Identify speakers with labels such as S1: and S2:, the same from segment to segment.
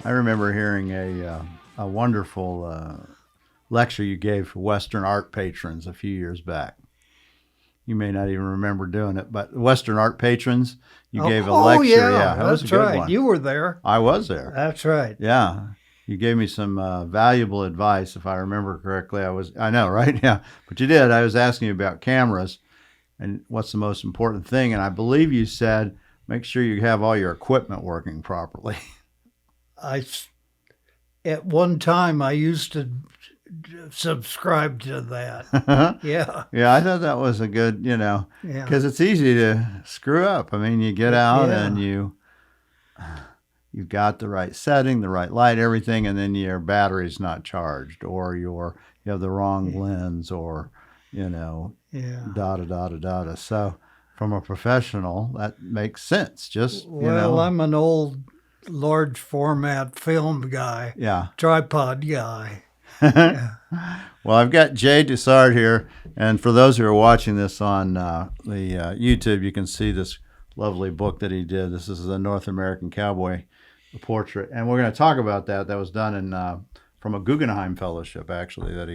S1: I remember hearing a wonderful lecture you gave for Western art patrons a few years back. You may not even remember doing it, but Western art patrons, you gave a lecture.
S2: Yeah,
S1: Yeah, that was a
S2: that's
S1: good
S2: right.
S1: one.
S2: You were there.
S1: I was there.
S2: That's right.
S1: Yeah. You gave me some valuable advice, if I remember correctly. I know, right? Yeah, but you did. I was asking you about cameras and what's the most important thing, and I believe you said make sure you have all your equipment working properly.
S2: I at one time I used to subscribe to that. Yeah,
S1: Yeah, I thought that was a good,
S2: yeah,
S1: because it's easy to screw up. I mean, you get out and
S2: yeah,
S1: you've got the right setting, the right light, everything, and then your battery's not charged, or you have the wrong lens, or
S2: yeah.
S1: da da da da da da. So, from a professional, that makes sense. Just
S2: Well, I'm an old large format film guy,
S1: yeah.
S2: tripod guy.
S1: Well,
S2: Yeah.
S1: I've got Jay Dusard here, and for those who are watching this on the YouTube, you can see this lovely book that he did. This is the North American Cowboy portrait, and we're going to talk about that. That was done from a Guggenheim Fellowship, actually, that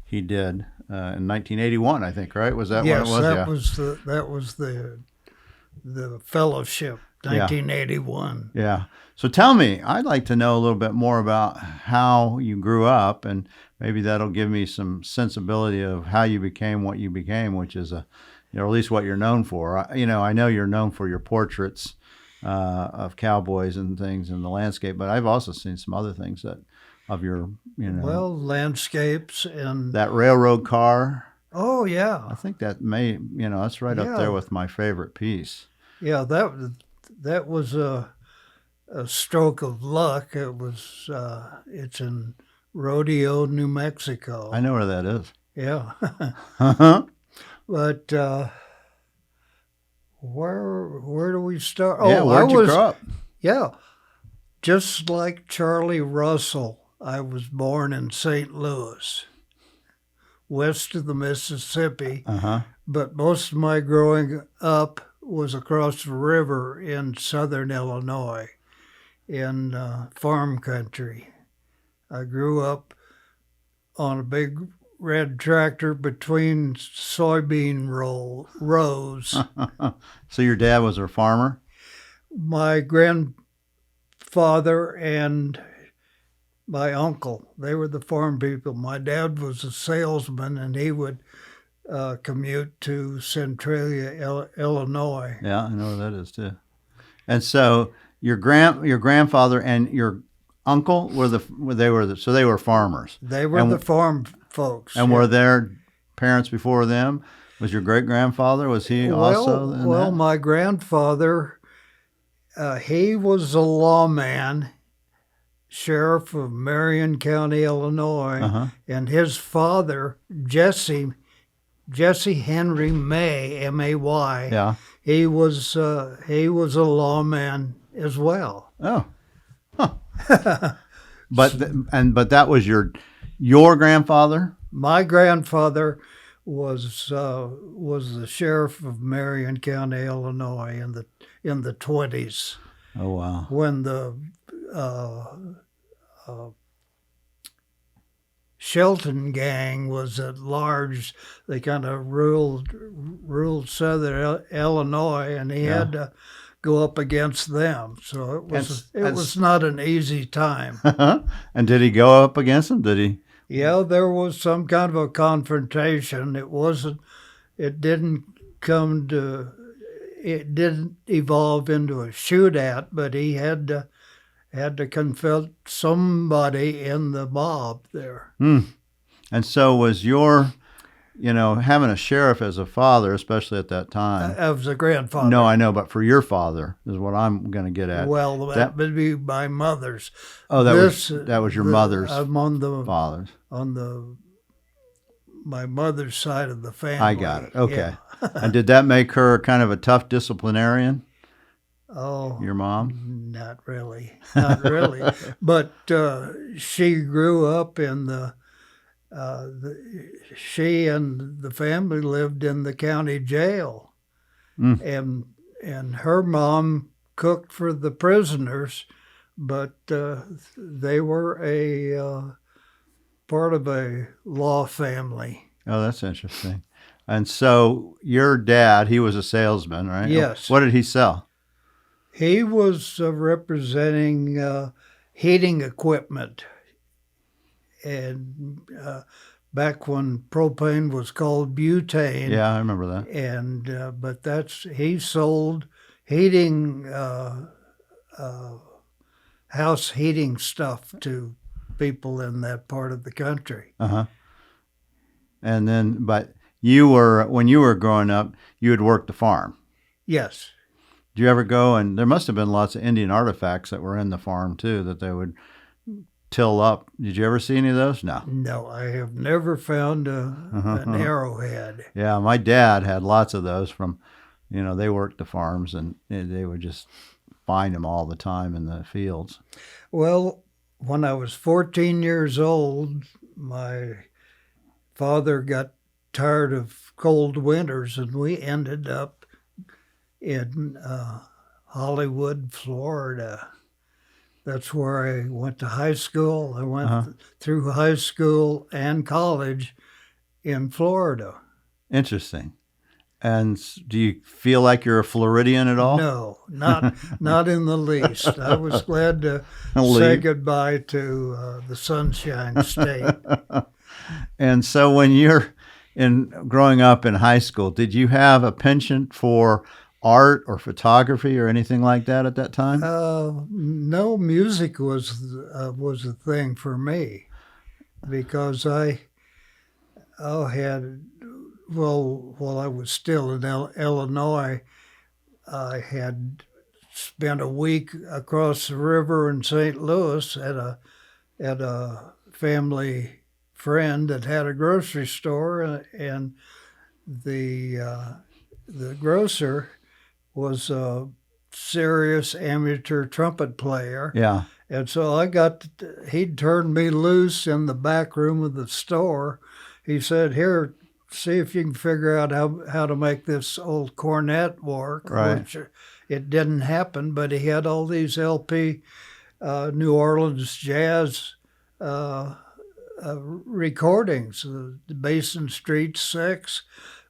S1: he did in 1981, I think. Right? Was that
S2: Yes,
S1: when it was?
S2: that was the fellowship,
S1: Yeah.
S2: 1981.
S1: Yeah. So tell me, I'd like to know a little bit more about how you grew up, and maybe that'll give me some sensibility of how you became what you became, which is at least what you're known for. I know you're known for your portraits of cowboys and things in the landscape, but I've also seen some other things of your,
S2: Well, landscapes and
S1: that railroad car.
S2: oh
S1: I
S2: yeah,
S1: think that that's right up there
S2: yeah,
S1: with my favorite piece.
S2: yeah. That was a stroke of luck. It's in Rodeo, New Mexico.
S1: I know where that is.
S2: Yeah,
S1: Uh-huh.
S2: but where do we start?
S1: Yeah,
S2: Oh, I
S1: where'd you
S2: was
S1: grow up?
S2: yeah, just like Charlie Russell. I was born in St. Louis, west of the Mississippi,
S1: Uh-huh.
S2: but most of my growing up was across the river in southern Illinois in farm country. I grew up on a big red tractor between soybean rows.
S1: So your dad was a farmer?
S2: My grandfather and my uncle, they were the farm people. My dad was a salesman, and he would commute to Centralia, Illinois.
S1: Yeah, I know where that is too. And so your grandfather and your uncle so they were farmers.
S2: They were
S1: And
S2: the farm folks.
S1: and
S2: yeah.
S1: were their parents before them? Was your great grandfather, was he also in
S2: Well,
S1: that?
S2: my grandfather, he was a lawman, sheriff of Marion County, Illinois,
S1: Uh-huh.
S2: and his father, Jesse Henry May, M-A-Y,
S1: Yeah.
S2: he was a lawman as well.
S1: Oh. Huh. But that was your grandfather?
S2: My grandfather was the sheriff of Marion County, Illinois, in the 20s.
S1: Oh wow.
S2: When the Shelton gang was at large. They kind of ruled southern Illinois, and he
S1: Yeah.
S2: had to go up against them. So it
S1: And
S2: was not an easy time.
S1: and did he go up against him? Did he?
S2: Yeah, there was some kind of a confrontation. It didn't come to. It didn't evolve into a shootout, but he had to confront somebody in the mob there.
S1: Hmm. And so was having a sheriff as a father, especially at that time.
S2: I was a grandfather.
S1: No, I know, but for your father is what I'm going to get at.
S2: Well, that would be my mother's.
S1: Oh, that was your mother's
S2: I'm on
S1: father's.
S2: My mother's side of the family.
S1: I got it. Okay.
S2: Yeah.
S1: And did that make her kind of a tough disciplinarian?
S2: Oh,
S1: Your mom?
S2: not really, not really. But she grew up in she and the family lived in the county jail,
S1: Mm.
S2: and her mom cooked for the prisoners but they were a part of a law family.
S1: Oh, that's interesting. And so your dad, he was a salesman, right?
S2: Yes.
S1: What did he sell?
S2: He was representing heating equipment, and back when propane was called butane.
S1: Yeah, I remember that.
S2: And but he sold heating, house heating stuff to people in that part of the country.
S1: Uh-huh. And then, but when you were growing up, you had worked the farm.
S2: Yes.
S1: Did you ever go, and there must have been lots of Indian artifacts that were in the farm too that they would till up. Did you ever see any of those? No.
S2: No, I have never found an arrowhead.
S1: Yeah, my dad had lots of those from, they worked the farms and they would just find them all the time in the fields.
S2: Well, when I was 14 years old, my father got tired of cold winters, and we ended up in Hollywood, Florida. That's where I went to high school. I went through high school and college in Florida.
S1: Interesting. And do you feel like you're a Floridian at all?
S2: No, not in the least. I was glad to say goodbye to the Sunshine State.
S1: And so when you're growing up in high school, did you have a penchant for art or photography or anything like that at that time?
S2: No, music was a thing for me, because while I was still in Illinois, I had spent a week across the river in St. Louis at a family friend that had a grocery store, and the grocer was a serious amateur trumpet player.
S1: Yeah.
S2: And so he'd turned me loose in the back room of the store. He said, "Here, see if you can figure out how to make this old cornet work."
S1: Right.
S2: Which it didn't happen, but he had all these LP New Orleans jazz recordings, the Basin Street Six,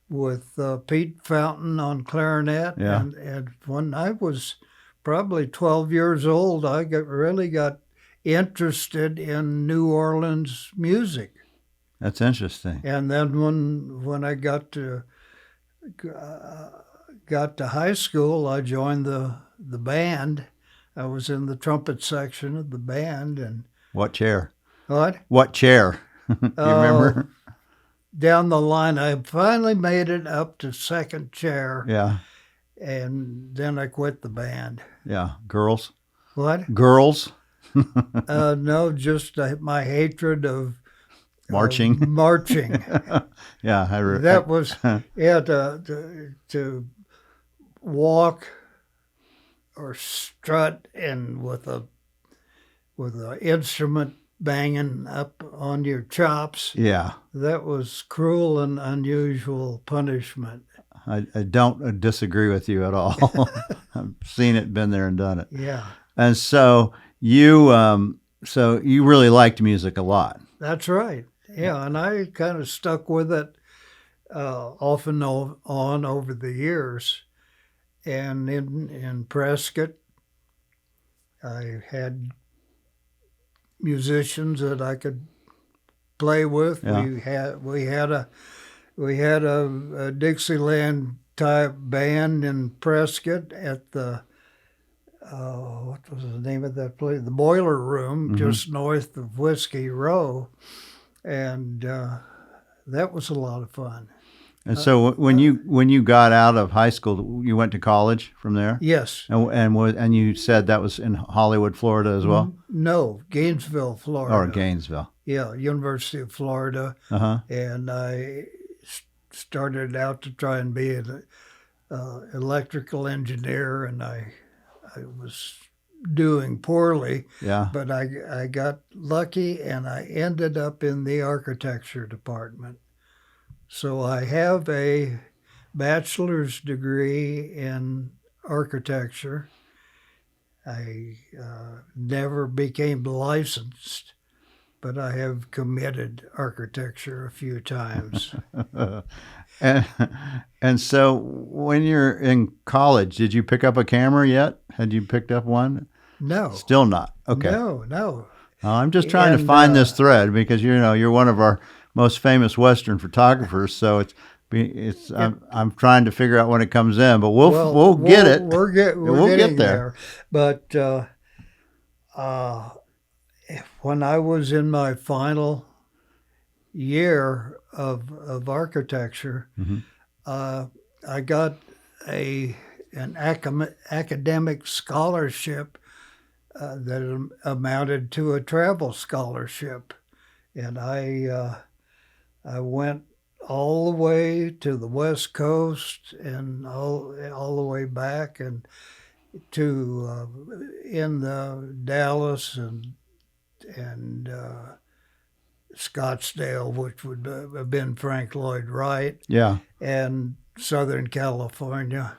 S2: with Pete Fountain on clarinet.
S1: Yeah.
S2: And when I was probably 12 years old, I really got interested in New Orleans music.
S1: That's interesting.
S2: And then when I got to high school, I joined the band. I was in the trumpet section of the band. And
S1: What chair?
S2: what?
S1: What chair? Do you remember?
S2: Down the line, I finally made it up to second chair.
S1: Yeah.
S2: And then I quit the band.
S1: Yeah. Girls?
S2: What?
S1: Girls?
S2: No, just my hatred of
S1: Marching?
S2: Marching.
S1: Yeah.
S2: That was, to walk or strut and with a instrument banging up on your chops.
S1: Yeah.
S2: That was cruel and unusual punishment.
S1: I don't disagree with you at all. I've seen it, been there and done it.
S2: Yeah.
S1: And so you really liked music a lot.
S2: That's right. Yeah, and I kind of stuck with it off and on over the years. And in Prescott, I had musicians that I could play with.
S1: Yeah.
S2: We had a Dixieland type band in Prescott at the what was the name of that place? The Boiler Room, just north of Whiskey Row, and that was a lot of fun.
S1: And so when you got out of high school, you went to college from there?
S2: Yes.
S1: And you said that was in Hollywood, Florida as well?
S2: No, Gainesville, Florida.
S1: Or Gainesville.
S2: Yeah, University of Florida.
S1: Uh-huh.
S2: And I started out to try and be an electrical engineer, and I was doing poorly.
S1: Yeah.
S2: But I got lucky, and I ended up in the architecture department. So I have a bachelor's degree in architecture. I never became licensed, but I have committed architecture a few times.
S1: and and so when you're in college, did you pick up a camera yet? Had you picked up one?
S2: No,
S1: Still not. Okay.
S2: no.
S1: I'm just trying to
S2: And
S1: find this thread because you're one of our most famous Western photographers. So I'm trying to figure out when it comes in, but we'll get it.
S2: We're getting there. But when I was in my final year of architecture, I got an academic scholarship that amounted to a travel scholarship, and I went all the way to the West Coast and all the way back and to in Dallas and Scottsdale, which would have been Frank Lloyd Wright,
S1: Yeah.
S2: and Southern California,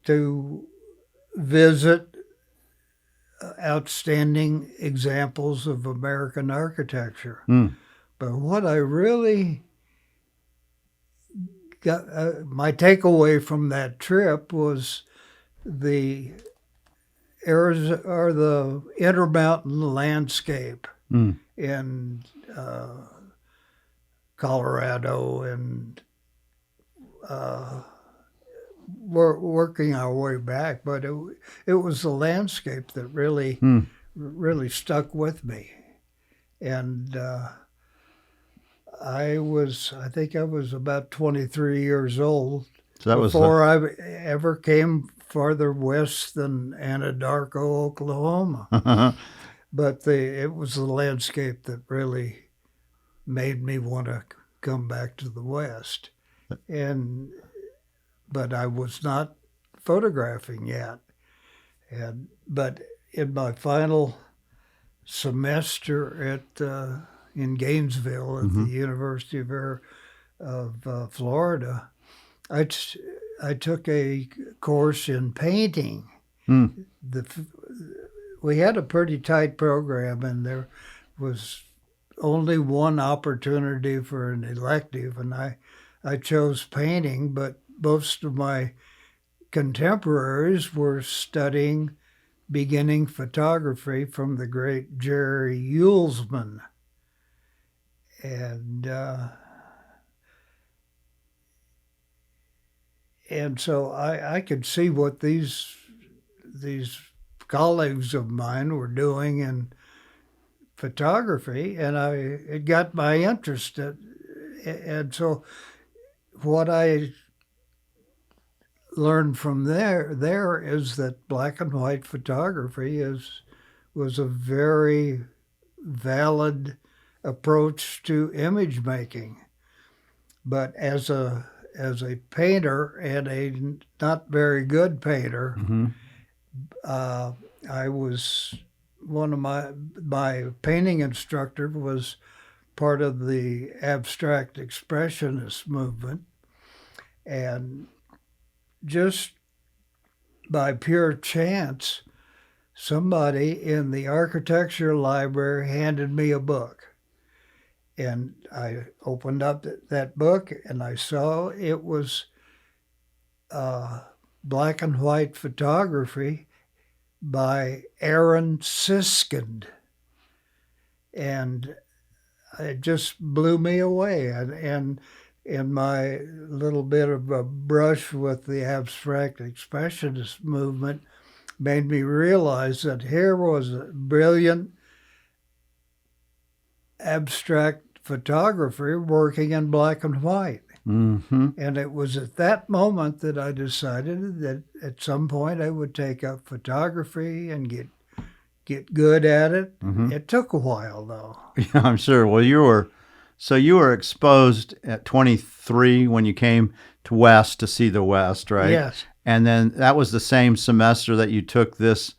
S2: to visit outstanding examples of American architecture. But what I really got, my takeaway from that trip was the Intermountain landscape in Colorado, and we're working our way back, but it was the landscape that really stuck with me. And I think I was about 23 years old before I ever came farther west than Anadarko, Oklahoma. But it was the landscape that really made me want to come back to the West. But I was not photographing yet. But in my final semester in Gainesville at the University of Florida, I took a course in painting. We had a pretty tight program, and there was only one opportunity for an elective, and I chose painting, but most of my contemporaries were studying beginning photography from the great Jerry Uelsmann. And so I could see what these colleagues of mine were doing in photography, and it got my interest. And so what I learned from there is that black and white photography was a very valid approach to image making. But as a painter, and a not very good painter, I was one of my painting instructor was part of the abstract expressionist movement, and just by pure chance, somebody in the architecture library handed me a book. And I opened up that book, and I saw it was black and white photography by Aaron Siskind. And it just blew me away. And in my little bit of a brush with the abstract expressionist movement made me realize that here was a brilliant abstract photographer working in black and white. And it was at that moment that I decided that at some point I would take up photography and get good at it. It took a while, though.
S1: Yeah, I'm sure. Well, you were exposed at 23 when you came to West to see the West, right?
S2: Yes.
S1: And then that was the same semester that you took this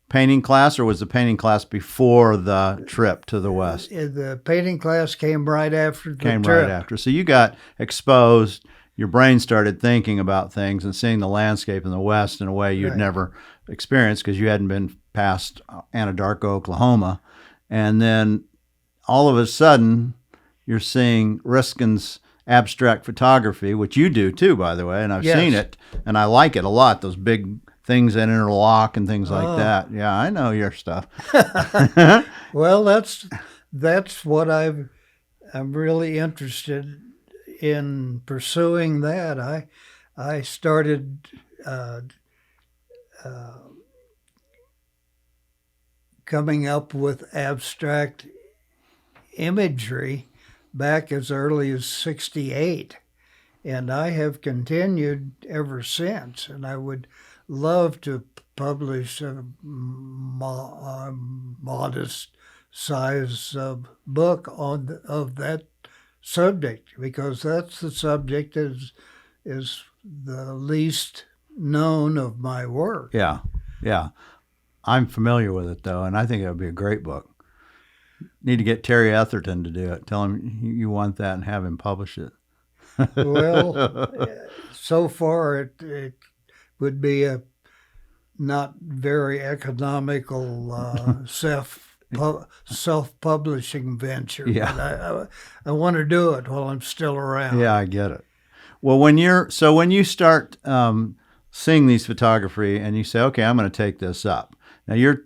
S1: painting class, or was the painting class before the trip to the West?
S2: The painting class came right after the trip.
S1: Right after. So you got exposed. Your brain started thinking about things and seeing the landscape in the West in a way you'd never experienced because you hadn't been past Anadarko, Oklahoma, and then all of a sudden you're seeing Riskin's abstract photography, which you do too, by the way, and I've
S2: Yes.
S1: seen it, and I like it a lot. Those big things that interlock and things like that. Yeah, I know your stuff.
S2: Well, that's what I'm really interested in pursuing. That I started coming up with abstract imagery back as early as '68, and I have continued ever since. And I would love to publish a modest size book of that subject, because that's the subject is the least known of my work.
S1: Yeah, yeah. I'm familiar with it though, and I think it would be a great book. Need to get Terry Etherton to do it. Tell him you want that and have him publish it.
S2: Well, so far it would be a not very economical self-publishing venture.
S1: Yeah.
S2: But I want to do it while I'm still around.
S1: Yeah, I get it. Well, when you start seeing these photography and you say, okay, I'm going to take this up. Now you're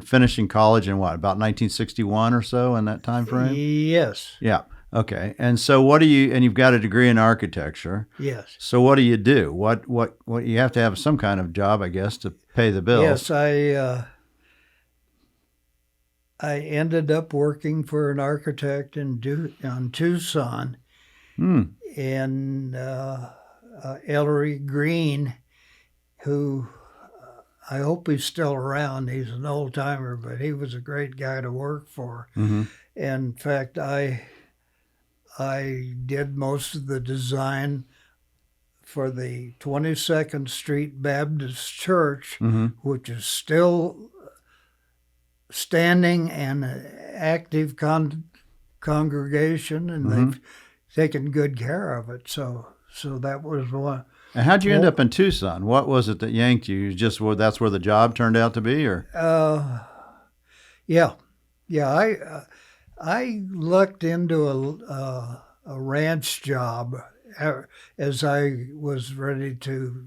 S1: finishing college in what, about 1961 or so, in that time frame?
S2: Yes.
S1: Yeah. Okay. And so and you've got a degree in architecture.
S2: Yes.
S1: So what do you do? What you have to have some kind of job, I guess, to pay the bills.
S2: Yes, I ended up working for an architect in Tucson, and Ellery Green, who I hope he's still around. He's an old timer, but he was a great guy to work for.
S1: Mm-hmm.
S2: In fact, I did most of the design for the 22nd Street Baptist Church, which is still standing and an active congregation, and they've taken good care of it. So that was one.
S1: And how'd you end up in Tucson? What was it that yanked you? That's where the job turned out to be, or?
S2: Yeah. I lucked into a ranch job as I was ready to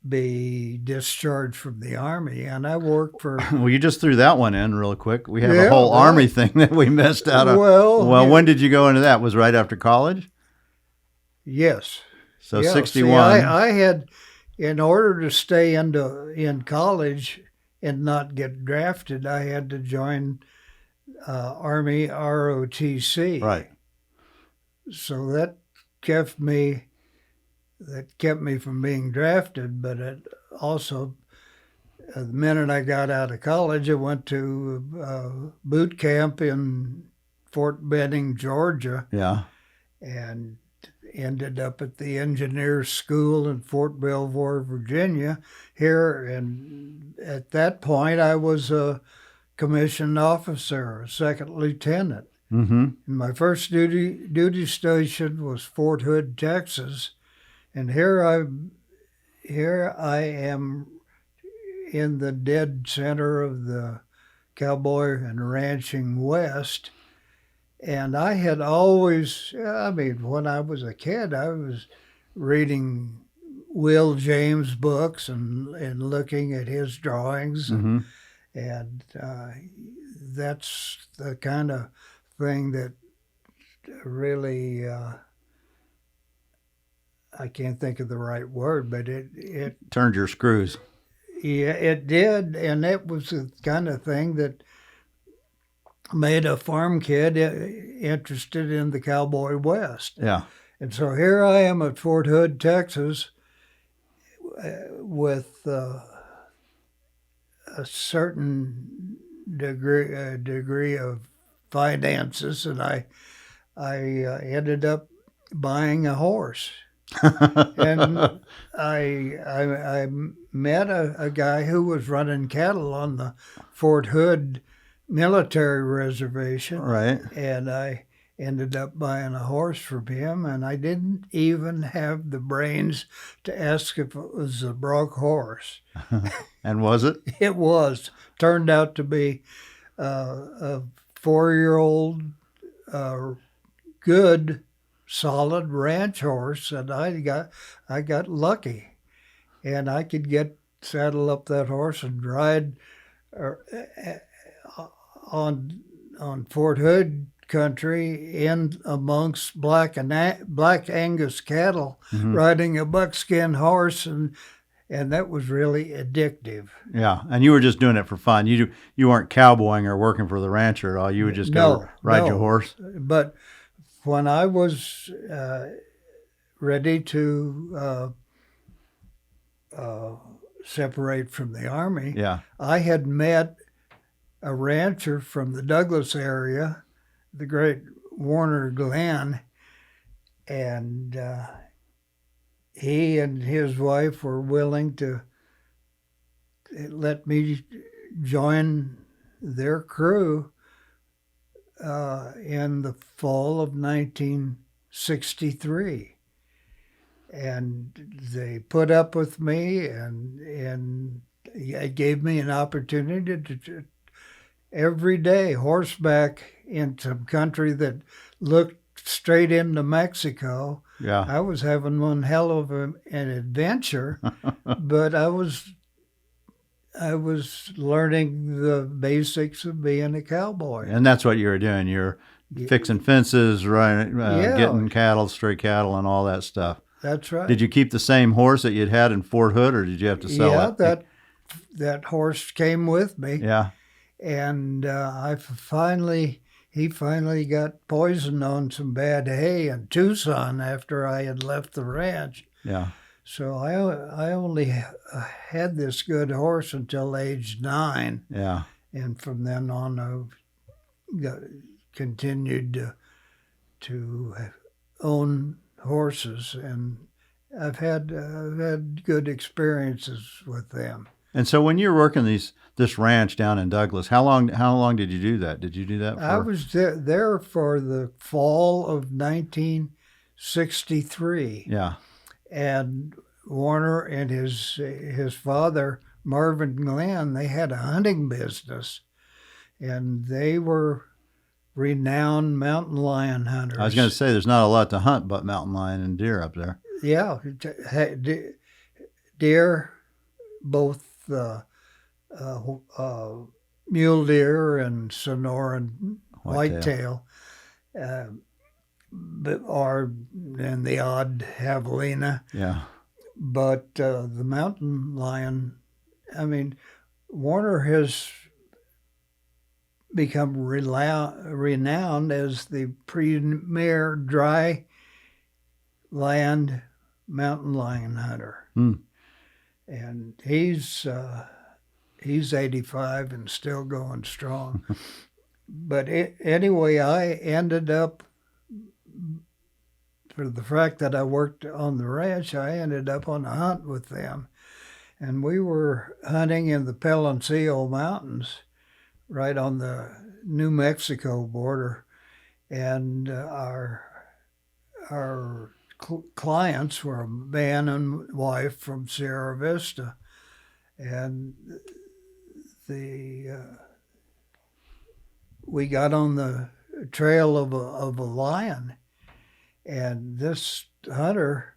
S2: be discharged from the Army, and I worked for...
S1: Well, you just threw that one in real quick. We have a
S2: Yeah,
S1: whole
S2: well-
S1: Army thing that we missed out of.
S2: Well, yeah.
S1: When did you go into that? Was right after college?
S2: Yes.
S1: So
S2: Yeah,
S1: 61.
S2: See, I had, in order to stay in college and not get drafted, I had to join Army ROTC.
S1: Right.
S2: So that kept me from being drafted, but it also, the minute I got out of college, I went to boot camp in Fort Benning, Georgia,
S1: Yeah.
S2: and ended up at the engineers school in Fort Belvoir, Virginia here. And at that point, I was a commissioned officer, a second lieutenant.
S1: Mm-hmm.
S2: And my first duty station was Fort Hood, Texas. And here I am in the dead center of the cowboy and ranching West. And I had always, when I was a kid, I was reading Will James books and looking at his drawings.
S1: Mm-hmm.
S2: And that's the kind of thing that really, I can't think of the right word, but it
S1: Turned your screws.
S2: yeah, it did. And it was the kind of thing that made a farm kid interested in the cowboy West.
S1: Yeah.
S2: And so here I am at Fort Hood, Texas, with a certain degree of finances, and I ended up buying a horse. And I met a guy who was running cattle on the Fort Hood military reservation.
S1: Right.
S2: And I ended up buying a horse from him, and I didn't even have the brains to ask if it was a broke horse.
S1: And was it?
S2: It was. Turned out to be a 4-year-old, good, solid ranch horse, and I got lucky, and I could saddle up that horse and ride on Fort Hood country in amongst black Angus cattle, riding a buckskin horse, and that was really addictive.
S1: Yeah, and you were just doing it for fun. You weren't cowboying or working for you would just go ride your horse.
S2: But when I was ready to separate from the Army,
S1: Yeah.
S2: I had met a rancher from the Douglas area, the great Warner Glenn, and he and his wife were willing to let me join their crew in the fall of 1963. And they put up with me, and it gave me an opportunity to every day horseback in some country that looked straight into Mexico.
S1: Yeah.
S2: I was having one hell of an adventure, but I was learning the basics of being a cowboy.
S1: And that's what you were doing. You're fixing fences, right? Getting cattle, stray cattle, and all that stuff.
S2: That's right.
S1: Did you keep the same horse that you'd had in Fort Hood, or did you have to sell it?
S2: Yeah, that horse came with me.
S1: Yeah.
S2: And he finally got poisoned on some bad hay in Tucson after I had left the ranch.
S1: Yeah.
S2: So I only had this good horse until age 9.
S1: Yeah.
S2: And from then on, I continued to own horses, and I've had good experiences with them.
S1: And so when you're working this ranch down in Douglas, how long did you do that? Did you do that for?
S2: I was there for the fall of 1963.
S1: Yeah.
S2: And Warner and his father, Marvin Glenn, they had a hunting business, and they were renowned mountain lion hunters.
S1: I was going to say, there's not a lot to hunt but mountain lion and deer up there.
S2: Yeah, deer, both mule deer and Sonoran whitetail, and the odd javelina.
S1: Yeah.
S2: But the mountain lion, I mean, Warner has become renowned as the premier dry land mountain lion hunter. And he's 85 and still going strong. But anyway, I ended up, for the fact that I worked on the ranch, I ended up on a hunt with them. And we were hunting in the Peloncillo Mountains, right on the New Mexico border. And our clients were a man and wife from Sierra Vista. And we got on the trail of a lion, and this hunter,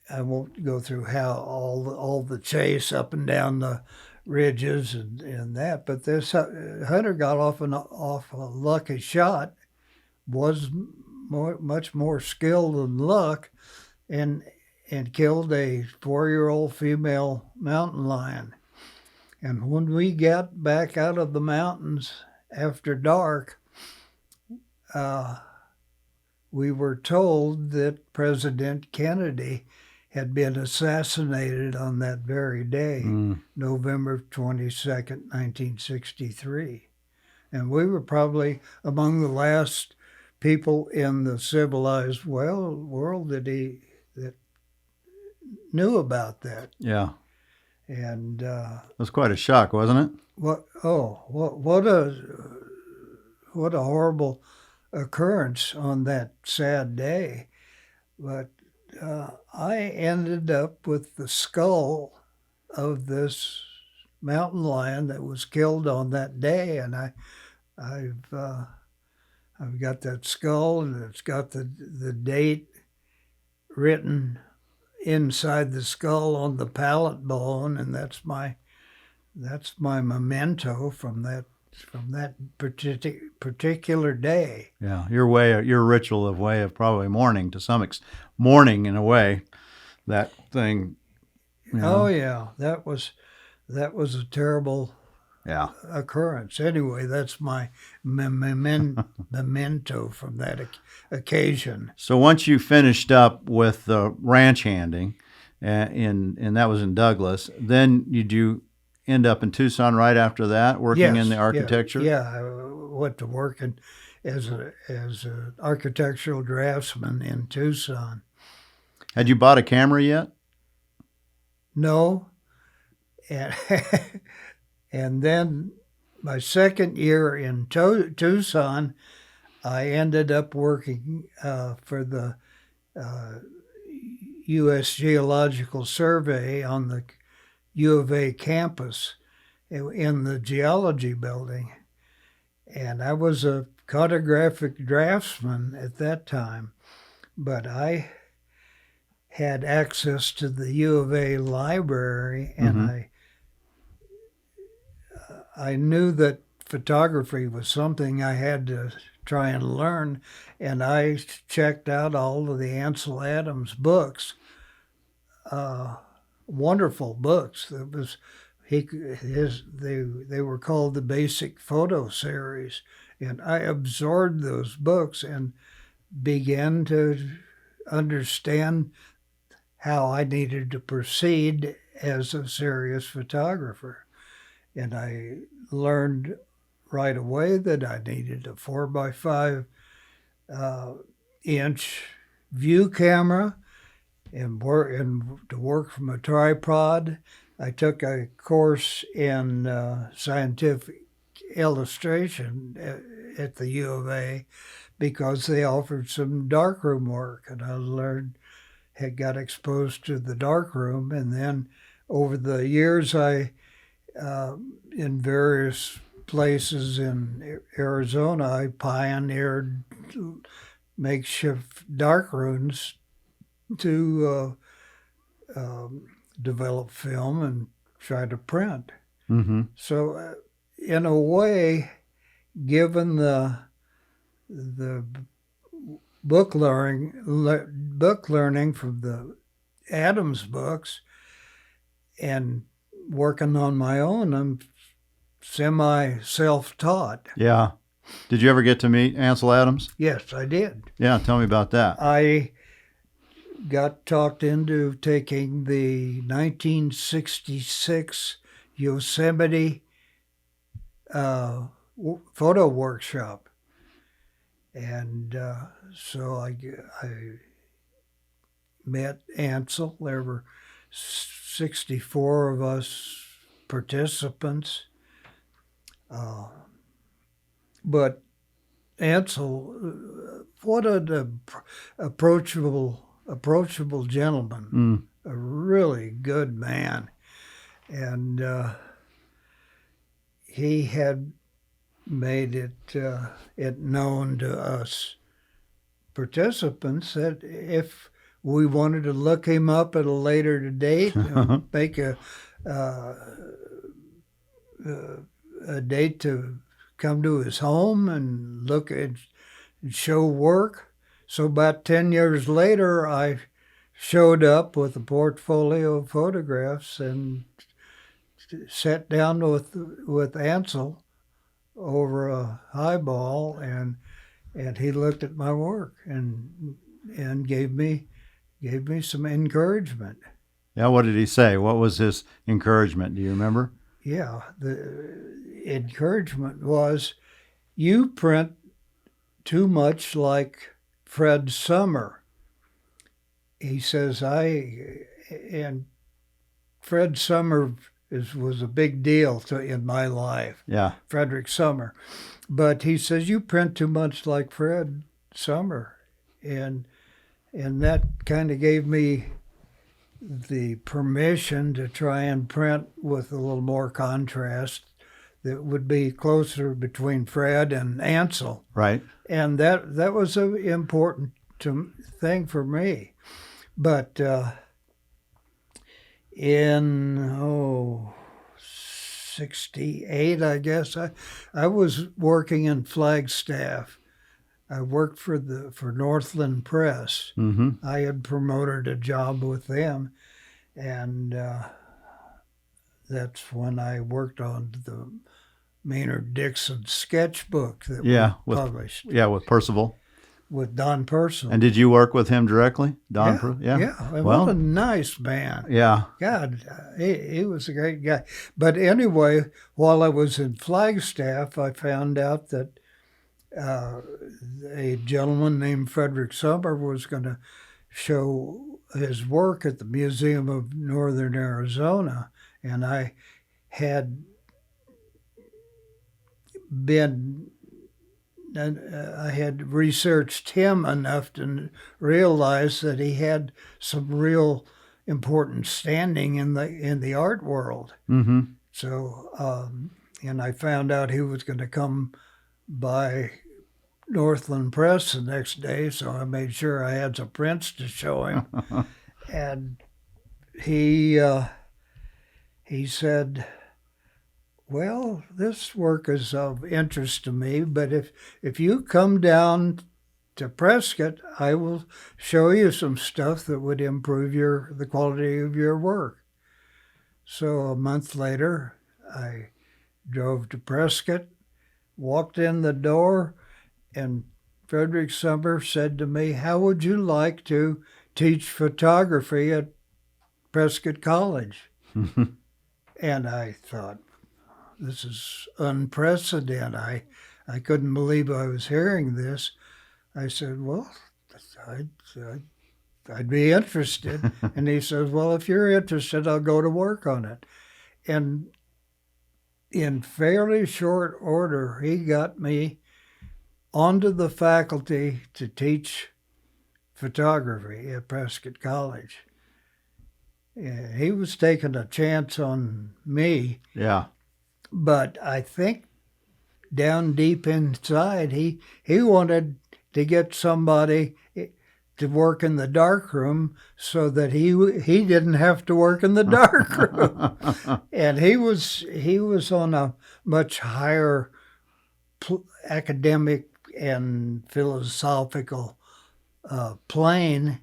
S2: I won't go through how all the chase up and down the ridges and that, but this hunter got off a lucky shot, was much more skilled than luck, and killed a 4-year-old female mountain lion. And when we got back out of the mountains after dark, we were told that President Kennedy had been assassinated on that very day, November 22nd, 1963. And we were probably among the last people in the civilized world that knew about that.
S1: Yeah.
S2: And
S1: it was quite a shock, wasn't it?
S2: what a horrible occurrence on that sad day. But I ended up with the skull of this mountain lion that was killed on that day, and I've got that skull, and it's got the date written inside the skull on the palate bone, and that's my memento from that particular day.
S1: Yeah, your ritual of probably mourning to some mourning in a way, that thing.
S2: Oh yeah, that was a terrible occurrence. Anyway, that's my memento from that occasion.
S1: So once you finished up with the ranch handing, and that was in Douglas, then you end up in Tucson right after that, working in the architecture?
S2: Yeah, I went to work as an architectural draftsman in Tucson.
S1: Had you bought a camera yet?
S2: No. And then my second year in Tucson, I ended up working for the U.S. Geological Survey on the U of A campus in the geology building. And I was a cartographic draftsman at that time, but I had access to the U of A library, and I knew that photography was something I had to try and learn, and I checked out all of the Ansel Adams books. Wonderful books. It was they were called the Basic Photo Series, and I absorbed those books and began to understand how I needed to proceed as a serious photographer. And I learned right away that I needed a 4x5 inch view camera and to work from a tripod. I took a course in scientific illustration at the U of A because they offered some darkroom work, and I got exposed to the darkroom. And then over the years, I in various places in Arizona, I pioneered makeshift darkrooms to develop film and try to print.
S1: Mm-hmm.
S2: So, in a way, given the book learning from the Adams books and working on my own, I'm semi-self-taught.
S1: Yeah. Did you ever get to meet Ansel Adams?
S2: Yes, I did.
S1: Yeah, tell me about that.
S2: I got talked into taking the 1966 Yosemite photo workshop. And so I met Ansel. There were 64 of us participants. But Ansel, what an approachable gentleman, a really good man. And he had made it known to us participants that if we wanted to look him up at a later date, make a date to come to his home and look at and show work. So about 10 years later, I showed up with a portfolio of photographs and sat down with Ansel over a highball, and he looked at my work and gave me some encouragement.
S1: Yeah, what did he say? What was his encouragement? Do you remember?
S2: Yeah, the encouragement was, you print too much like Fred Summer. He says, and Fred Summer was a big deal in my life.
S1: Yeah.
S2: Frederick Summer. But he says, you print too much like Fred Summer. And that kind of gave me the permission to try and print with a little more contrast that would be closer between Fred and Ansel.
S1: Right.
S2: And that was an important thing for me. But in 68, I guess, I was working in Flagstaff. I worked for Northland Press.
S1: Mm-hmm.
S2: I had promoted a job with them, and that's when I worked on the Maynard Dixon sketchbook that we published.
S1: Yeah, with Percival.
S2: With Don Percival.
S1: And did you work with him directly, Don?
S2: Yeah. Well, what a nice man.
S1: Yeah.
S2: God, he was a great guy. But anyway, while I was in Flagstaff, I found out that a gentleman named Frederick Summer was going to show his work at the Museum of Northern Arizona. And I had researched him enough to realize that he had some real important standing in the art world.
S1: Mm-hmm.
S2: So, and I found out he was going to come by Northland Press the next day, so I made sure I had some prints to show him. And he said, well, this work is of interest to me, but if you come down to Prescott, I will show you some stuff that would improve the quality of your work. So a month later, I drove to Prescott, walked in the door, and Frederick Summer said to me, how would you like to teach photography at Prescott College? And I thought, this is unprecedented. I couldn't believe I was hearing this. I said, well, I'd be interested. And he says, well, if you're interested, I'll go to work on it. And in fairly short order, he got me onto the faculty to teach photography at Prescott College. He was taking a chance on me.
S1: Yeah.
S2: But I think down deep inside, he wanted to get somebody to work in the darkroom so that he didn't have to work in the darkroom. And he was on a much higher academic and philosophical plane,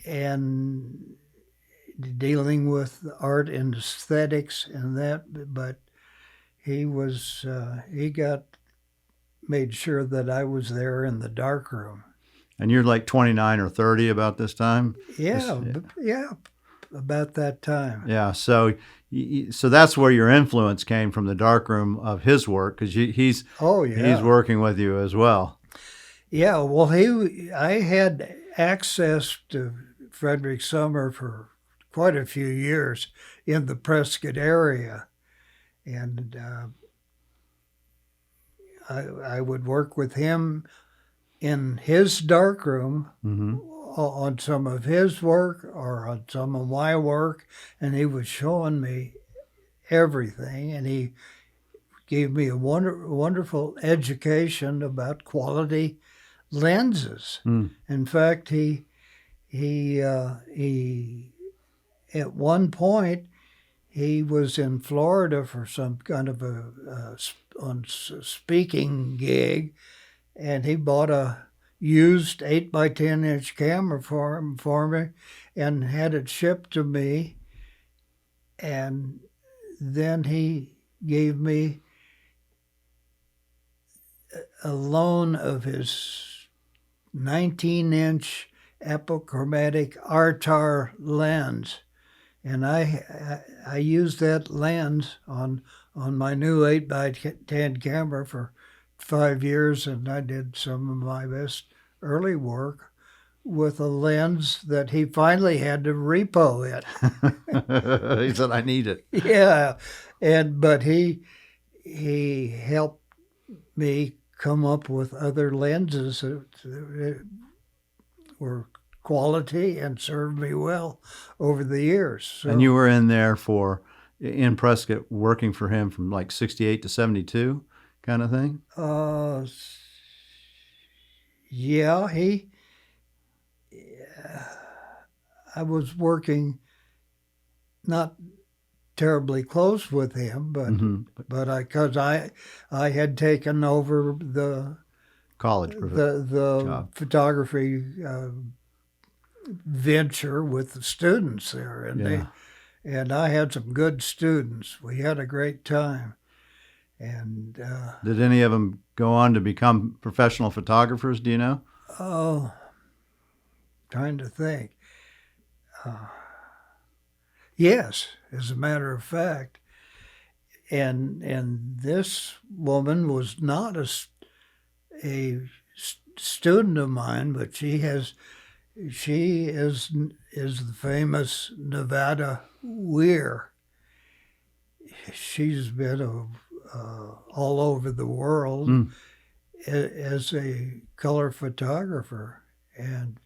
S2: and dealing with art and aesthetics and that, but he made sure that I was there in the darkroom.
S1: And you're like 29 or 30 about this time?
S2: Yeah, about that time.
S1: Yeah, so that's where your influence came from, the darkroom of his work, because he's working with you as well.
S2: Yeah, well, I had access to Frederick Summer for quite a few years in the Prescott area. And I would work with him in his darkroom on some of his work or on some of my work, and he was showing me everything, and he gave me a wonderful education about quality lenses. In fact, he at one point, he was in Florida for some kind of a speaking gig, and he bought a used 8x10-inch camera for me and had it shipped to me. And then he gave me a loan of his 19-inch apochromatic Artar lens. And I used that lens on my new 8x10 camera for 5 years, and I did some of my best early work with a lens that he finally had to repo it.
S1: He said, "I need it."
S2: Yeah, but he helped me come up with other lenses that were quality and served me well over the years. So,
S1: And you were in there in Prescott working for him from like 68 to 72 kind of thing?
S2: Yeah, I was working not terribly close with him, but
S1: Mm-hmm.
S2: because I had taken over the
S1: College job.
S2: photography venture with the students there, and
S1: Yeah.
S2: I had some good students. We had a great time, and
S1: Did any of them go on to become professional photographers? Do you know?
S2: oh, trying to think. Yes, as a matter of fact, and this woman was not a student of mine, but she is the famous Nevada Weir. She's been all over the world as a color photographer, and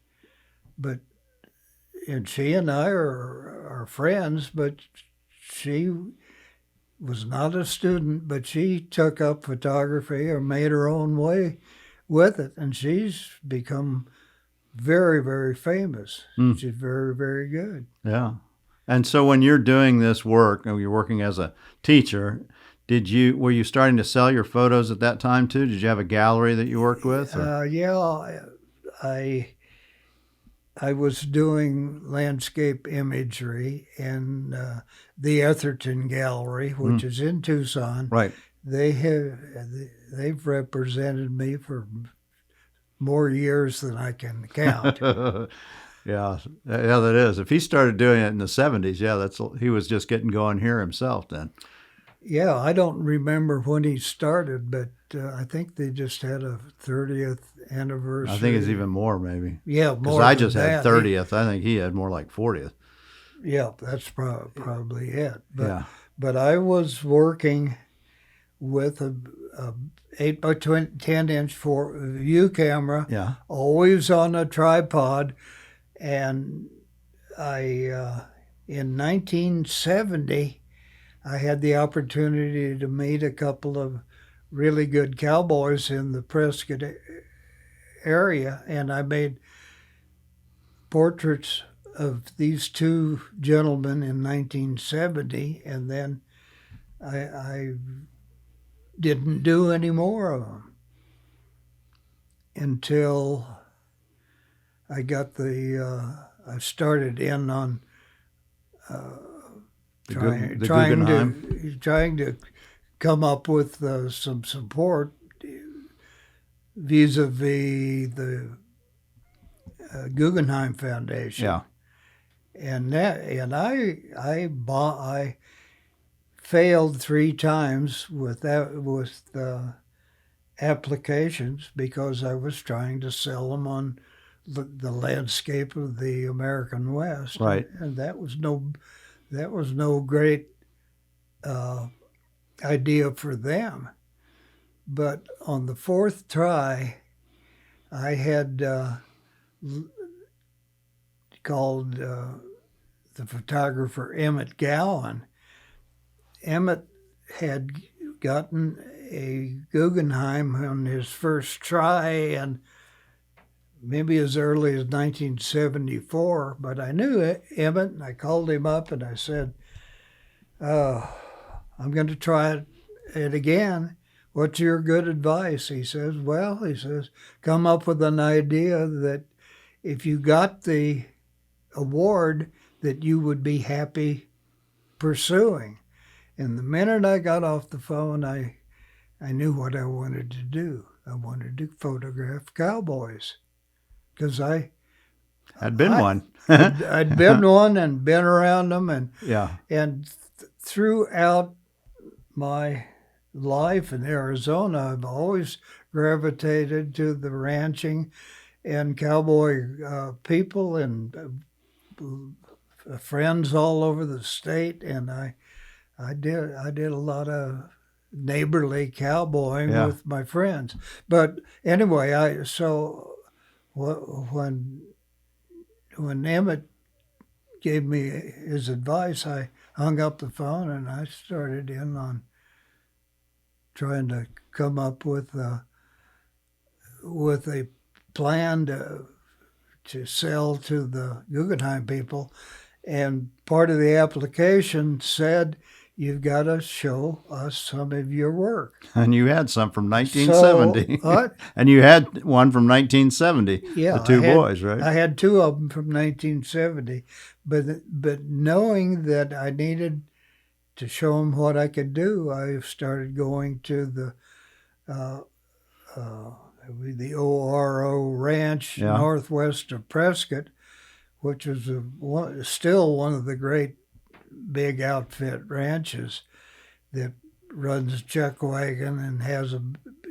S2: she and I are friends, but she was not a student, but she took up photography or made her own way with it, and she's become very, very famous. She's very, very good.
S1: Yeah. And so when you're doing this work, and you're working as a teacher, were you starting to sell your photos at that time too? Did you have a gallery that you worked with?
S2: Yeah, I was doing landscape imagery in the Etherton Gallery, which is in Tucson.
S1: Right.
S2: They've represented me for more years than I can count.
S1: Yeah, that is. If he started doing it in the 70s, he was just getting going here himself then.
S2: Yeah, I don't remember when he started, but I think they just had a 30th anniversary.
S1: I think it's even more, maybe.
S2: Yeah, more.
S1: Because I just had 30th. I think he had more like 40th.
S2: Yeah, that's probably it. But
S1: Yeah.
S2: I was working with a 8 by 10 inch view camera,
S1: Yeah.
S2: always on a tripod, and I in 1970 I had the opportunity to meet a couple of really good cowboys in the Prescott area, and I made portraits of these two gentlemen in 1970, and then I didn't do any more of them until I got I started in on trying to come up with some support vis-a-vis the Guggenheim Foundation.
S1: Yeah.
S2: And I failed 3 times with the applications because I was trying to sell them on the landscape of the American West.
S1: Right.
S2: And that was no great idea for them. But on the 4th try, I had called the photographer Emmett Gowan. Emmett had gotten a Guggenheim on his first try, and maybe as early as 1974, but I knew Emmett, and I called him up and I said, I'm going to try it again. What's your good advice? He says, come up with an idea that if you got the award that you would be happy pursuing. And the minute I got off the phone, I knew what I wanted to do. I wanted to photograph cowboys because I
S1: had been one.
S2: I'd been one and been around them, and throughout my life in Arizona, I've always gravitated to the ranching and cowboy people and friends all over the state, and I did a lot of neighborly cowboying
S1: Yeah.
S2: with my friends. But anyway, when Emmett gave me his advice, I hung up the phone and I started in on trying to come up with a plan to sell to the Guggenheim people. And part of the application said, you've got to show us some of your work.
S1: And you had some from 1970.
S2: So,
S1: and you had one from 1970.
S2: yeah,
S1: The two boys, right?
S2: I had two of them from 1970. But knowing that I needed to show them what I could do, I started going to the ORO Ranch northwest of Prescott, which is still one of the great big outfit ranches that runs a chuck wagon and has a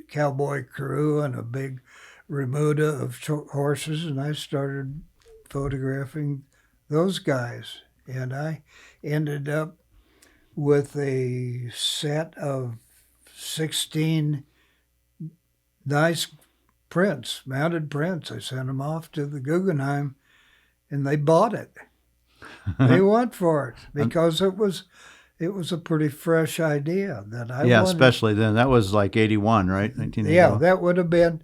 S2: cowboy crew and a big remuda of horses. And I started photographing those guys. And I ended up with a set of 16 nice prints, mounted prints. I sent them off to the Guggenheim, and they bought it. They went for it because it was a pretty fresh idea that I wanted.
S1: Especially then. That was like 81, right? 1981.
S2: Yeah, that would have been.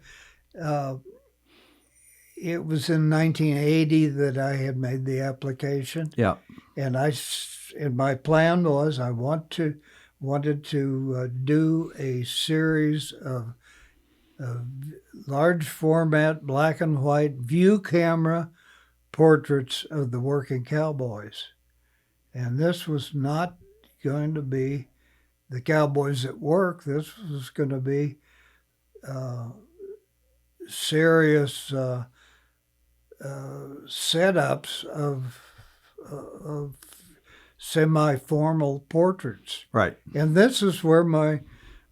S2: It was in 1980 that I had made the application.
S1: Yeah,
S2: and my plan was I wanted to do a series of large format black and white view camera portraits of the working cowboys. And this was not going to be the cowboys at work. This was going to be serious setups of semi-formal portraits.
S1: right.
S2: And this is where my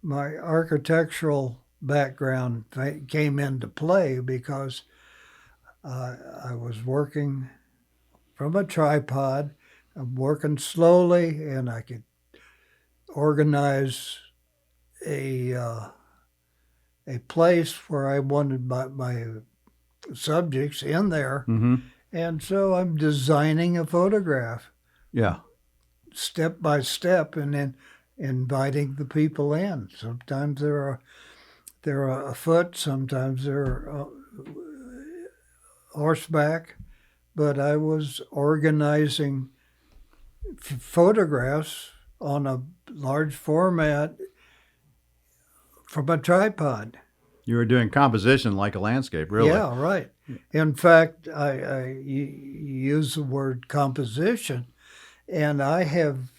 S2: architectural background came into play, because I was working from a tripod. I'm working slowly, and I could organize a place where I wanted my subjects in there.
S1: Mm-hmm.
S2: And so I'm designing a photograph.
S1: Yeah.
S2: Step by step, and then inviting the people in. Sometimes they're afoot, sometimes they're horseback, but I was organizing photographs on a large format from a tripod.
S1: You were doing composition like a landscape, really.
S2: Yeah, right. In fact, I use the word composition, and I've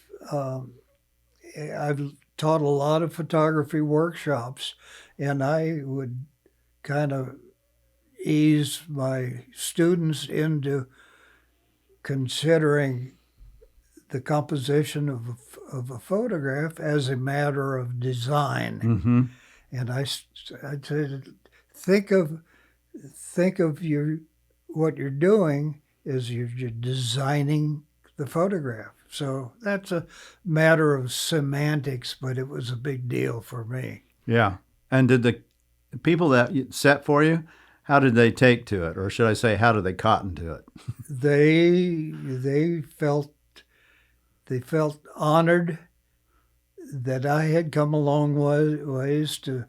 S2: taught a lot of photography workshops, and I would kind of ease my students into considering the composition of a photograph as a matter of design.
S1: Mm-hmm.
S2: And I said, think of what you're doing is you're designing the photograph. So that's a matter of semantics, but it was a big deal for me.
S1: Yeah. And did the people that set for you, how did they take to it? Or should I say, how did they cotton to it?
S2: They felt honored that I had come a long ways to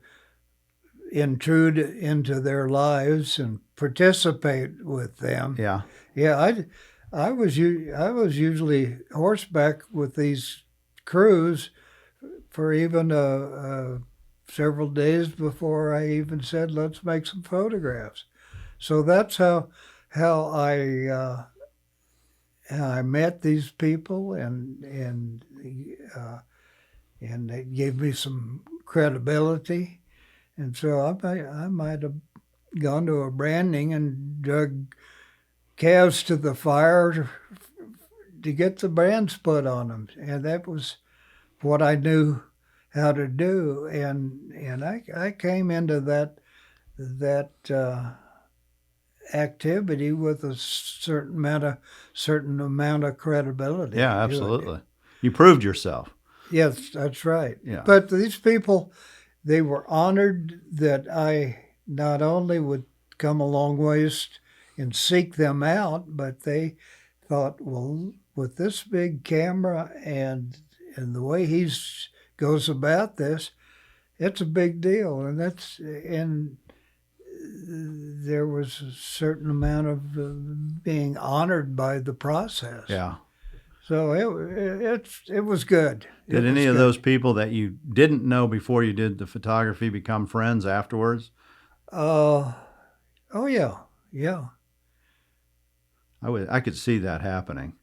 S2: intrude into their lives and participate with them.
S1: Yeah.
S2: Yeah, I was usually horseback with these crews for even several days before I even said, let's make some photographs. So that's how I met these people, and they gave me some credibility. And so I might have gone to a branding and drug calves to the fire to get the brands put on them. And that was what I knew how to do. And I came into that activity with a certain amount of credibility.
S1: Yeah,
S2: to it.
S1: absolutely. You proved yourself.
S2: Yes, that's right.
S1: Yeah.
S2: But these people, they were honored that I not only would come a long ways and seek them out, but they thought, well, with this big camera and the way goes about this, it's a big deal, and there was a certain amount of being honored by the process.
S1: Yeah.
S2: So it was good.
S1: Did any of those people that you didn't know before you did the photography become friends afterwards?
S2: Oh yeah.
S1: I could see that happening.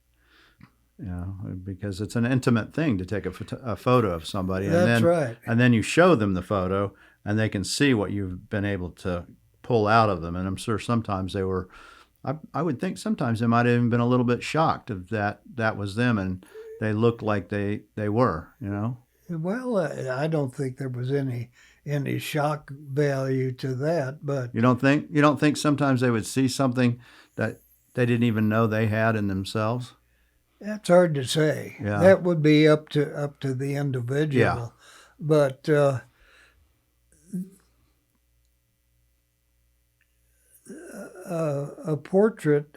S1: Because it's an intimate thing to take a photo of somebody.
S2: That's right.
S1: And then you show them the photo, and they can see what you've been able to pull out of them. And I'm sure sometimes they were, I would think sometimes they might have even been a little bit shocked of that was them, and they looked like they were,
S2: Well, I don't think there was any shock value to that, but
S1: You don't think sometimes they would see something that they didn't even know they had in themselves?
S2: that's hard to say.
S1: Yeah.
S2: That would be up to the individual.
S1: Yeah.
S2: But a portrait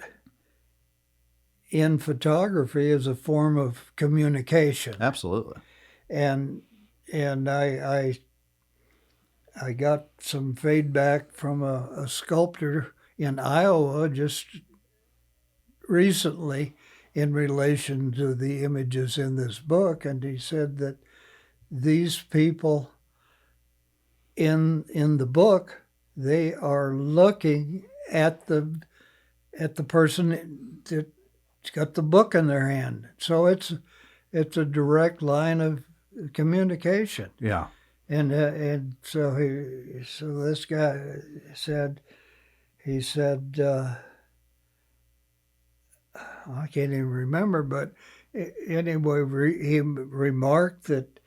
S2: in photography is a form of communication.
S1: Absolutely.
S2: And I got some feedback from a sculptor in Iowa just recently in relation to the images in this book, and he said that these people in the book, they are looking at the person that's got the book in their hand. So it's a direct line of communication.
S1: Yeah.
S2: And so this guy said, I can't even remember, but anyway, he remarked that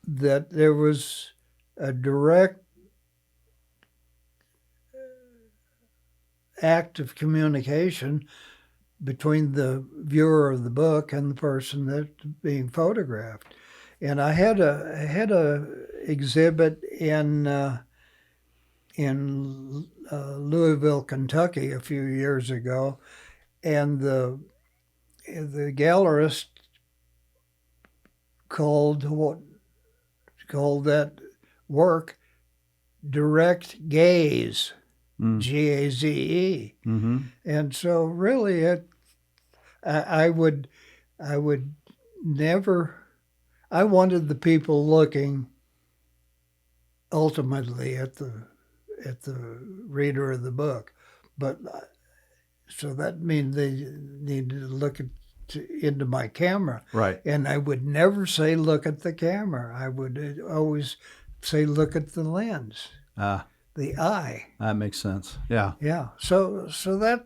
S2: there was a direct act of communication between the viewer of the book and the person that's being photographed. And I had a exhibit in Louisville, Kentucky, a few years ago, and the gallerist called that work direct gaze, Gaze.
S1: Mm-hmm.
S2: And so really I would never, I wanted the people looking ultimately at the reader of the book, but so that means they needed to look into my camera.
S1: Right.
S2: And I would never say look at the camera. I would always say look at the lens, the eye.
S1: That makes sense. Yeah.
S2: Yeah. So that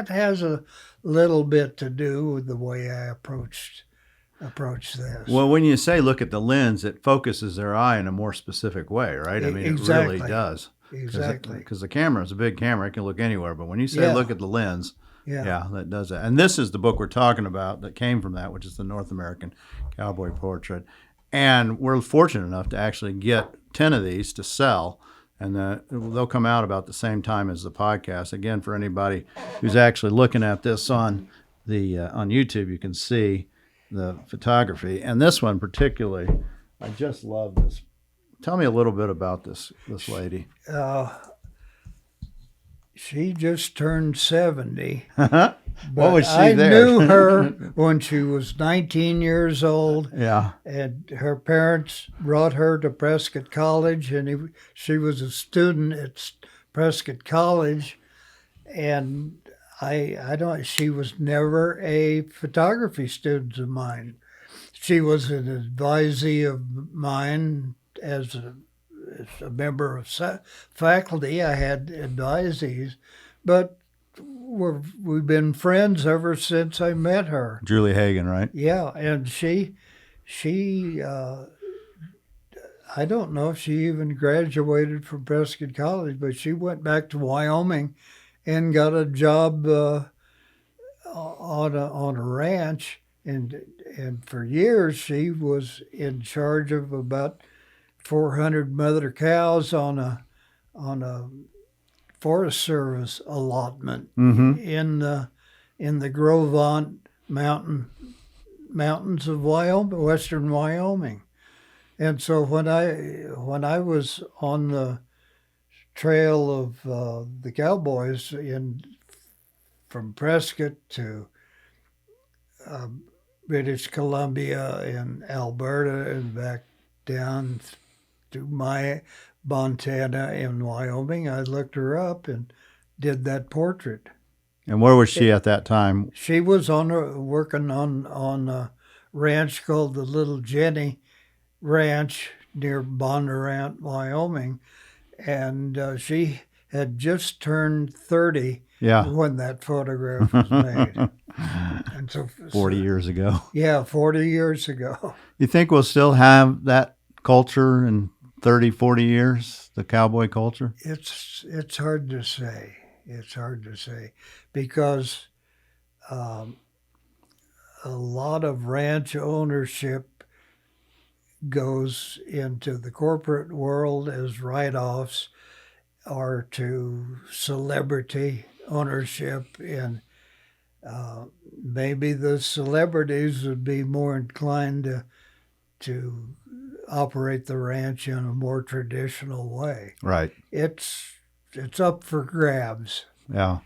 S2: has a little bit to do with the way I approach this.
S1: Well, when you say look at the lens, it focuses their eye in a more specific way, right? I mean,
S2: Exactly.
S1: It really does.
S2: Exactly.
S1: Because the camera is a big camera. It can look anywhere. But when you say look at the lens, yeah, that does that. And this is the book we're talking about that came from that, which is the North American Cowboy Portrait. And we're fortunate enough to actually get 10 of these to sell. And they'll come out about the same time as the podcast. Again, for anybody who's actually looking at this on YouTube, you can see the photography. And this one particularly, I just love this. Tell me a little bit about this lady.
S2: She just turned 70.
S1: What was she
S2: I
S1: there?
S2: knew her when she was 19 years old.
S1: Yeah.
S2: And her parents brought her to Prescott College, and she was a student at Prescott College. And she was never a photography student of mine. She was an advisee of mine as a member of faculty. I had advisees, but we've been friends ever since I met her.
S1: Julie Hagen, right?
S2: Yeah, and I don't know if she even graduated from Prescott College, but she went back to Wyoming and got a job on a ranch, and for years she was in charge of about 400 mother cows on a Forest Service allotment
S1: Mm-hmm.
S2: in the Grovant mountains of Wyoming, western Wyoming. And so when I was on the trail of the cowboys in from Prescott to uh, British Columbia and Alberta and back down to my Montana and Wyoming, I looked her up and did that portrait.
S1: And where was she at that time?
S2: She was working on a ranch called the Little Jenny Ranch near Bondurant, Wyoming, and she had just turned 30
S1: Yeah.
S2: when that photograph was made. And
S1: 40 years ago.
S2: Yeah, 40 years ago.
S1: You think we'll still have that culture in 30, 40 years, the cowboy culture?
S2: It's hard to say. It's hard to say because a lot of ranch ownership goes into the corporate world as write-offs or to celebrity ownership, and maybe the celebrities would be more inclined to operate the ranch in a more traditional way.
S1: Right.
S2: It's up for grabs.
S1: Yeah.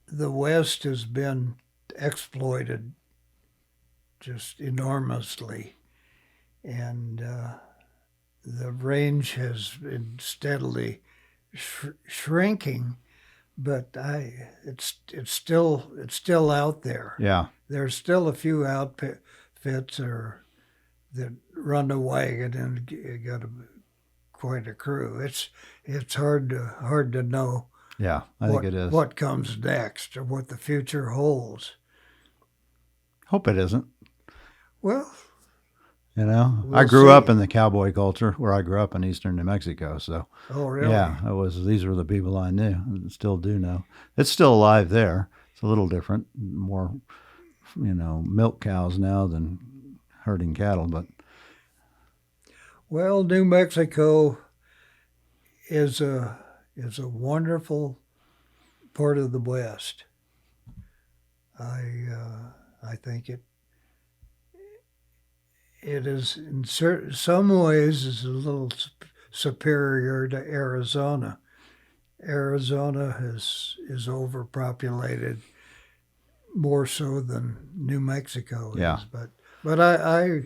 S2: The West has been exploited just enormously, and the range has been steadily shrinking. But it's still out there.
S1: Yeah.
S2: There's still a few outfits that run a wagon and got quite a crew. It's hard to know.
S1: Yeah, I think it is.
S2: What comes next or what the future holds.
S1: Hope it isn't.
S2: Well,
S1: I
S2: we'll
S1: grew
S2: see.
S1: up in the cowboy culture where I grew up in eastern New Mexico. So,
S2: Oh, really?
S1: yeah, these were the people I knew and still do know. It's still alive there. It's a little different, more, milk cows now than herding cattle. But
S2: Well, New Mexico is a wonderful part of the West. I think it is in some ways is a little superior to Arizona. Arizona is overpopulated more so than New Mexico is.
S1: Yeah.
S2: But I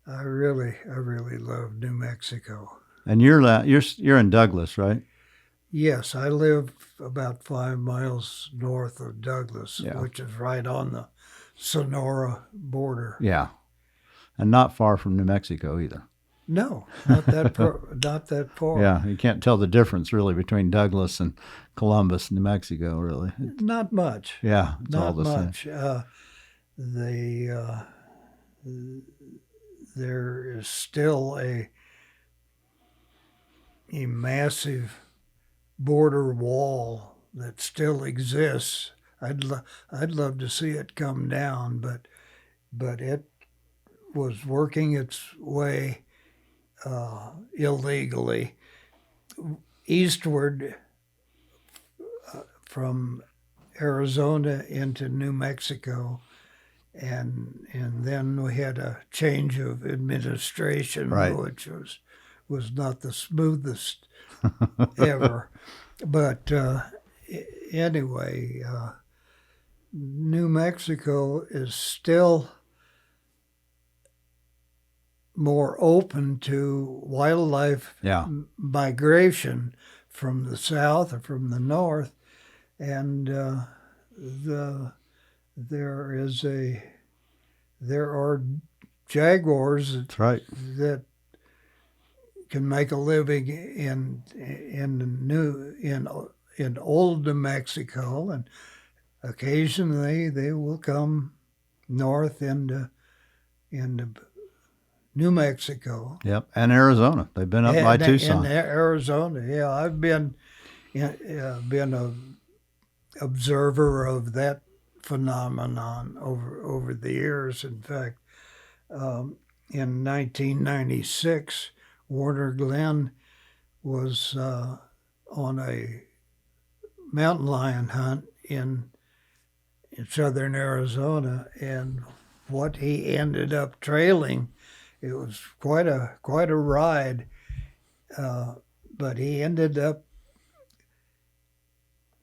S2: really love New Mexico.
S1: and you're in Douglas, right?
S2: Yes, I live about 5 miles north of Douglas,
S1: Yeah.
S2: which is right on the Sonora border.
S1: Yeah, and not far from New Mexico either.
S2: No, not that far.
S1: Yeah, you can't tell the difference really between Douglas and Columbus, New Mexico. Really,
S2: Not much.
S1: yeah, it's all
S2: Not
S1: the same.
S2: much. There is still a massive border wall that still exists. I'd love to see it come down, but it was working its way illegally eastward from Arizona into New Mexico, and then we had a change of administration,
S1: Right.
S2: which was not the smoothest ever. But anyway, New Mexico is still more open to wildlife
S1: Yeah,
S2: migration from the south or from the north, and there are jaguars
S1: that's right.
S2: that can make a living in old New Mexico, and occasionally they will come north into New Mexico.
S1: Yep, and Arizona. They've been up by Tucson.
S2: In Arizona, yeah. I've been a observer of that phenomenon over the years. In fact, in 1996, Warner Glenn was on a mountain lion hunt in southern Arizona, and what he ended up trailing, it was quite a ride, but he ended up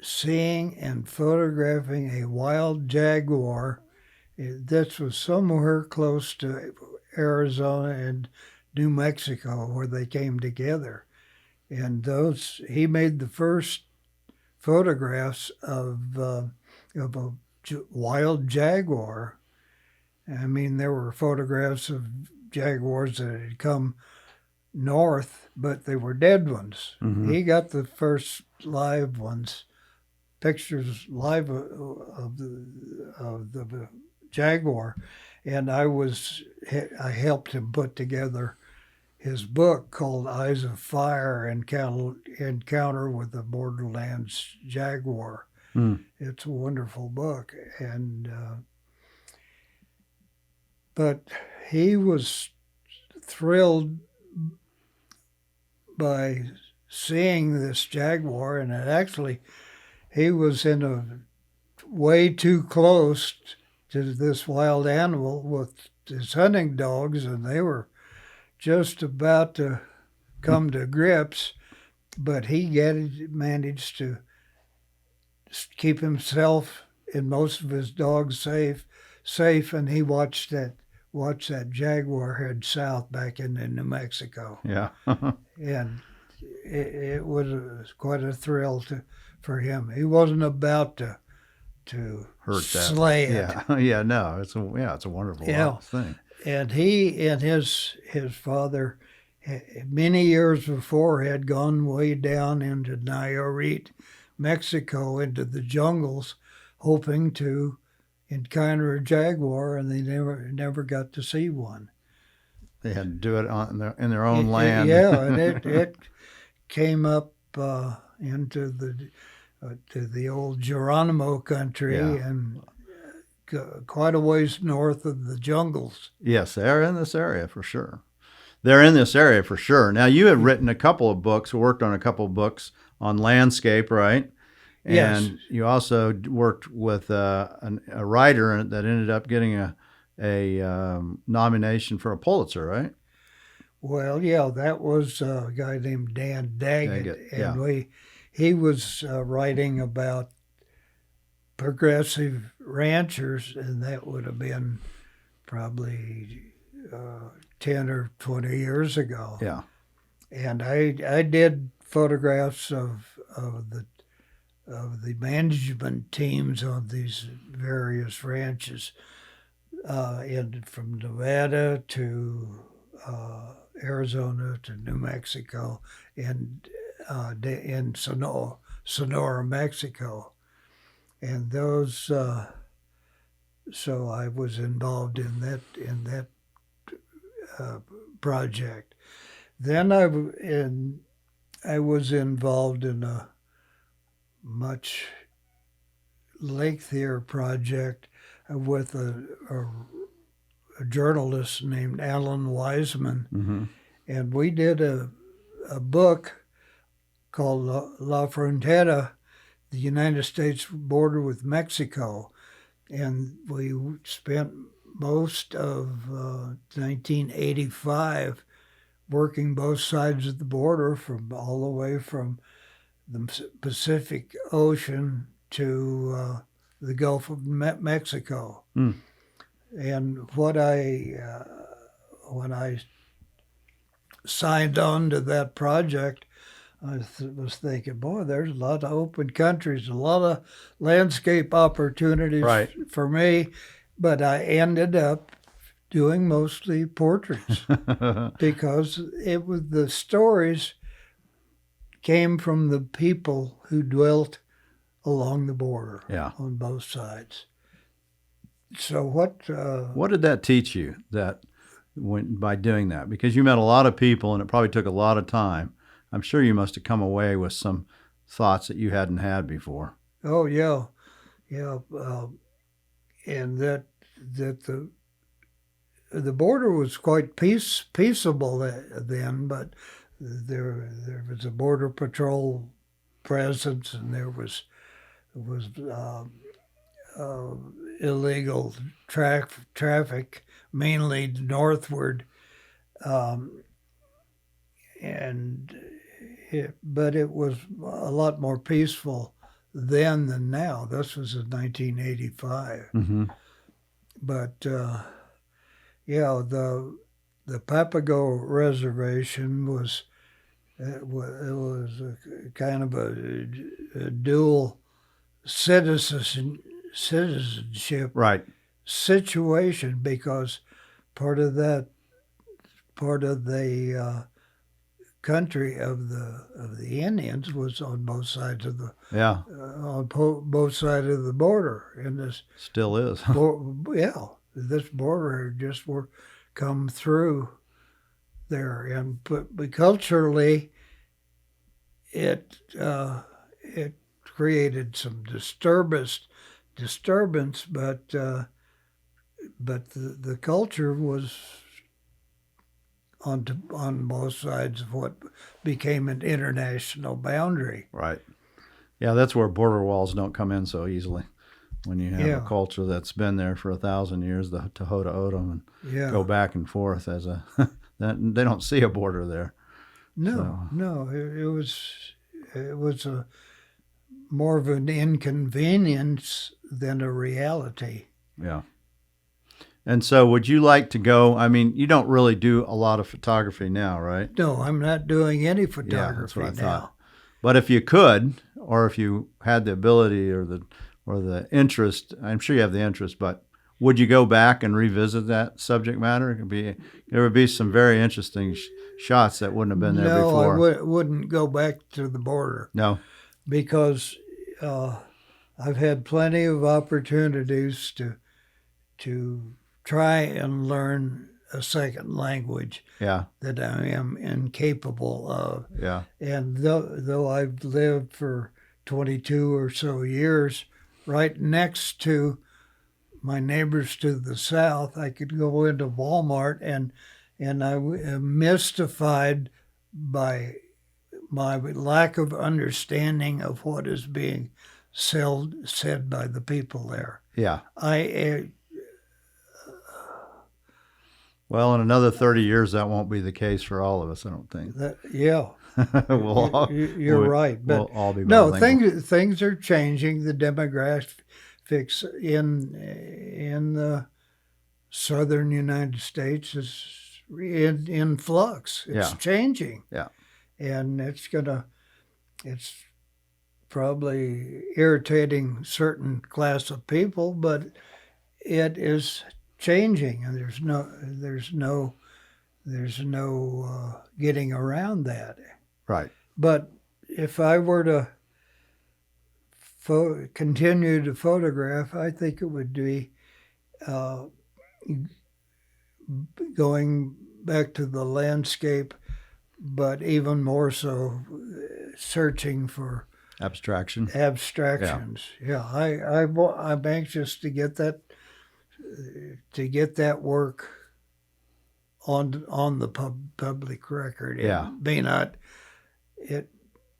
S2: seeing and photographing a wild jaguar. This was somewhere close to Arizona and New Mexico where they came together. And he made the first photographs of a wild jaguar. I mean, there were photographs of jaguars that had come north, but they were dead ones. Mm-hmm. He got the first live ones, pictures live of the jaguar, and I helped him put together his book called Eyes of Fire, Encounter with the Borderlands Jaguar. It's a wonderful book, and but he was thrilled by seeing this jaguar, and he was in a way too close to this wild animal with his hunting dogs, and they were just about to come to grips, but he managed to keep himself and most of his dogs safe, and he watched that jaguar head south back into New Mexico.
S1: Yeah.
S2: And it was quite a thrill for him. He wasn't about to
S1: hurt that.
S2: Slay it.
S1: Yeah. Yeah, no, it's a wonderful thing.
S2: And he and his father, many years before, had gone way down into Nayarit, Mexico, into the jungles, hoping to encounter a jaguar, and they never got to see one.
S1: They had to do it in their own land.
S2: And it came up into to the old Geronimo country, and quite a ways north of the jungles.
S1: Yes, they're in this area for sure. Now, you had written a couple of books, worked on a couple of books on landscape, right? And
S2: yes.
S1: You also worked with a writer that ended up getting a nomination for a Pulitzer, right?
S2: Well, yeah, that was a guy named Dan Daggett, and he was writing about progressive ranchers, and that would have been probably 10 or 20 years ago.
S1: Yeah.
S2: And I did photographs of the management teams on these various ranches, from Nevada to Arizona to New Mexico, and in Sonora, Mexico. And those, so I was involved in that project. Then I was involved in a much lengthier project with a journalist named Alan Wiseman,
S1: mm-hmm.
S2: and we did a book called La Frontera, the United States border with Mexico, and we spent most of 1985 working both sides of the border, all the way from the Pacific Ocean to the Gulf of Mexico. And when I signed on to that project, I was thinking, boy, there's a lot of open countries, a lot of landscape opportunities for me, but I ended up doing mostly portraits because the stories came from the people who dwelt along the border on both sides. So what?
S1: What did that teach you that when by doing that? Because you met a lot of people and it probably took a lot of time. I'm sure you must have come away with some thoughts that you hadn't had before.
S2: Oh yeah, yeah, and that the border was quite peaceable then, but there was a border patrol presence, and there was uh, illegal traffic, mainly northward, um, and but it was a lot more peaceful then than now. This was in 1985,
S1: Mm-hmm.
S2: but yeah, the Papago Reservation was it was a kind of a dual citizenship
S1: Right.
S2: situation, because part of that part of the country of the Indians was on both sides of the
S1: Yeah.
S2: both sides of the border. And this
S1: Still is.
S2: yeah, this border just were come through there, and but culturally it created some disturbance, but the culture was on both sides of what became an international boundary.
S1: Right. Yeah, that's where border walls don't come in so easily. When you have
S2: Yeah,
S1: a culture that's been there for 1,000 years, the Tohoto O'odham, and
S2: yeah.
S1: go back and forth as a, they don't see a border there.
S2: No,
S1: So,
S2: no, it was a more of an inconvenience than a reality.
S1: yeah. And so, would you like to go? I mean, you don't really do a lot of photography now, right?
S2: No, I'm not doing any
S1: Yeah, that's
S2: photography
S1: what I
S2: now.
S1: thought. But if you could, or if you had the ability or the interest, I'm sure you have the interest, but would you go back and revisit that subject matter? There would be some very interesting shots that wouldn't have been there
S2: No, I
S1: before.
S2: wouldn't go back to the border,
S1: No.
S2: because I've had plenty of opportunities to try and learn a second language
S1: Yeah.
S2: that I am incapable of.
S1: Yeah.
S2: And though I've lived for 22 or so years right next to my neighbors to the south, I could go into Walmart and I am mystified by my lack of understanding of what is being said by the people there.
S1: Yeah.
S2: I
S1: Well, in another 30 years, that won't be the case for all of us, I don't think.
S2: yeah, you're right.
S1: We'll
S2: But
S1: all be
S2: no,
S1: bilingual.
S2: things are changing. The demographics in the southern United States is in flux. It's
S1: Yeah.
S2: changing,
S1: Yeah.
S2: and it's probably irritating certain class of people, but it is changing, and there's no getting around that.
S1: Right.
S2: But if I were to continue to photograph, I think it would be uh, going back to the landscape, but even more so searching for
S1: Abstraction.
S2: abstractions. Yeah, I'm anxious to get that work on the public record.
S1: Yeah.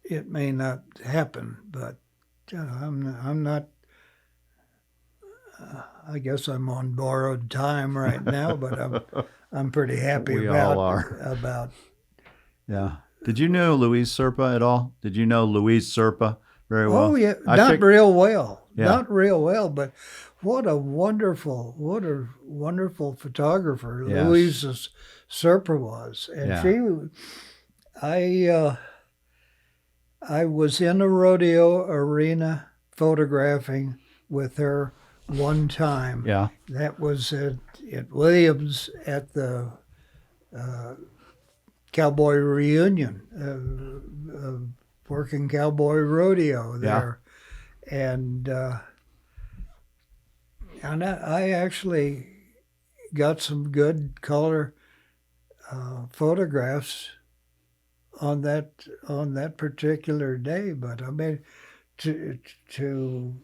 S2: It may not happen, but I'm not. I guess I'm on borrowed time right now, but I'm pretty happy
S1: We
S2: about
S1: all are.
S2: about.
S1: Yeah. Did you know Louise Serpa at all? Did you know Louise Serpa very well?
S2: Oh yeah,
S1: I
S2: not
S1: think-
S2: real well,
S1: Yeah.
S2: not real well, but what a wonderful photographer
S1: Yes.
S2: Louise Serpa was, and
S1: Yeah.
S2: I was in a rodeo arena photographing with her one time.
S1: Yeah.
S2: That was at Williams at the Cowboy Reunion, working cowboy rodeo there, and And I actually got some good color photographs on that particular day. But I mean, to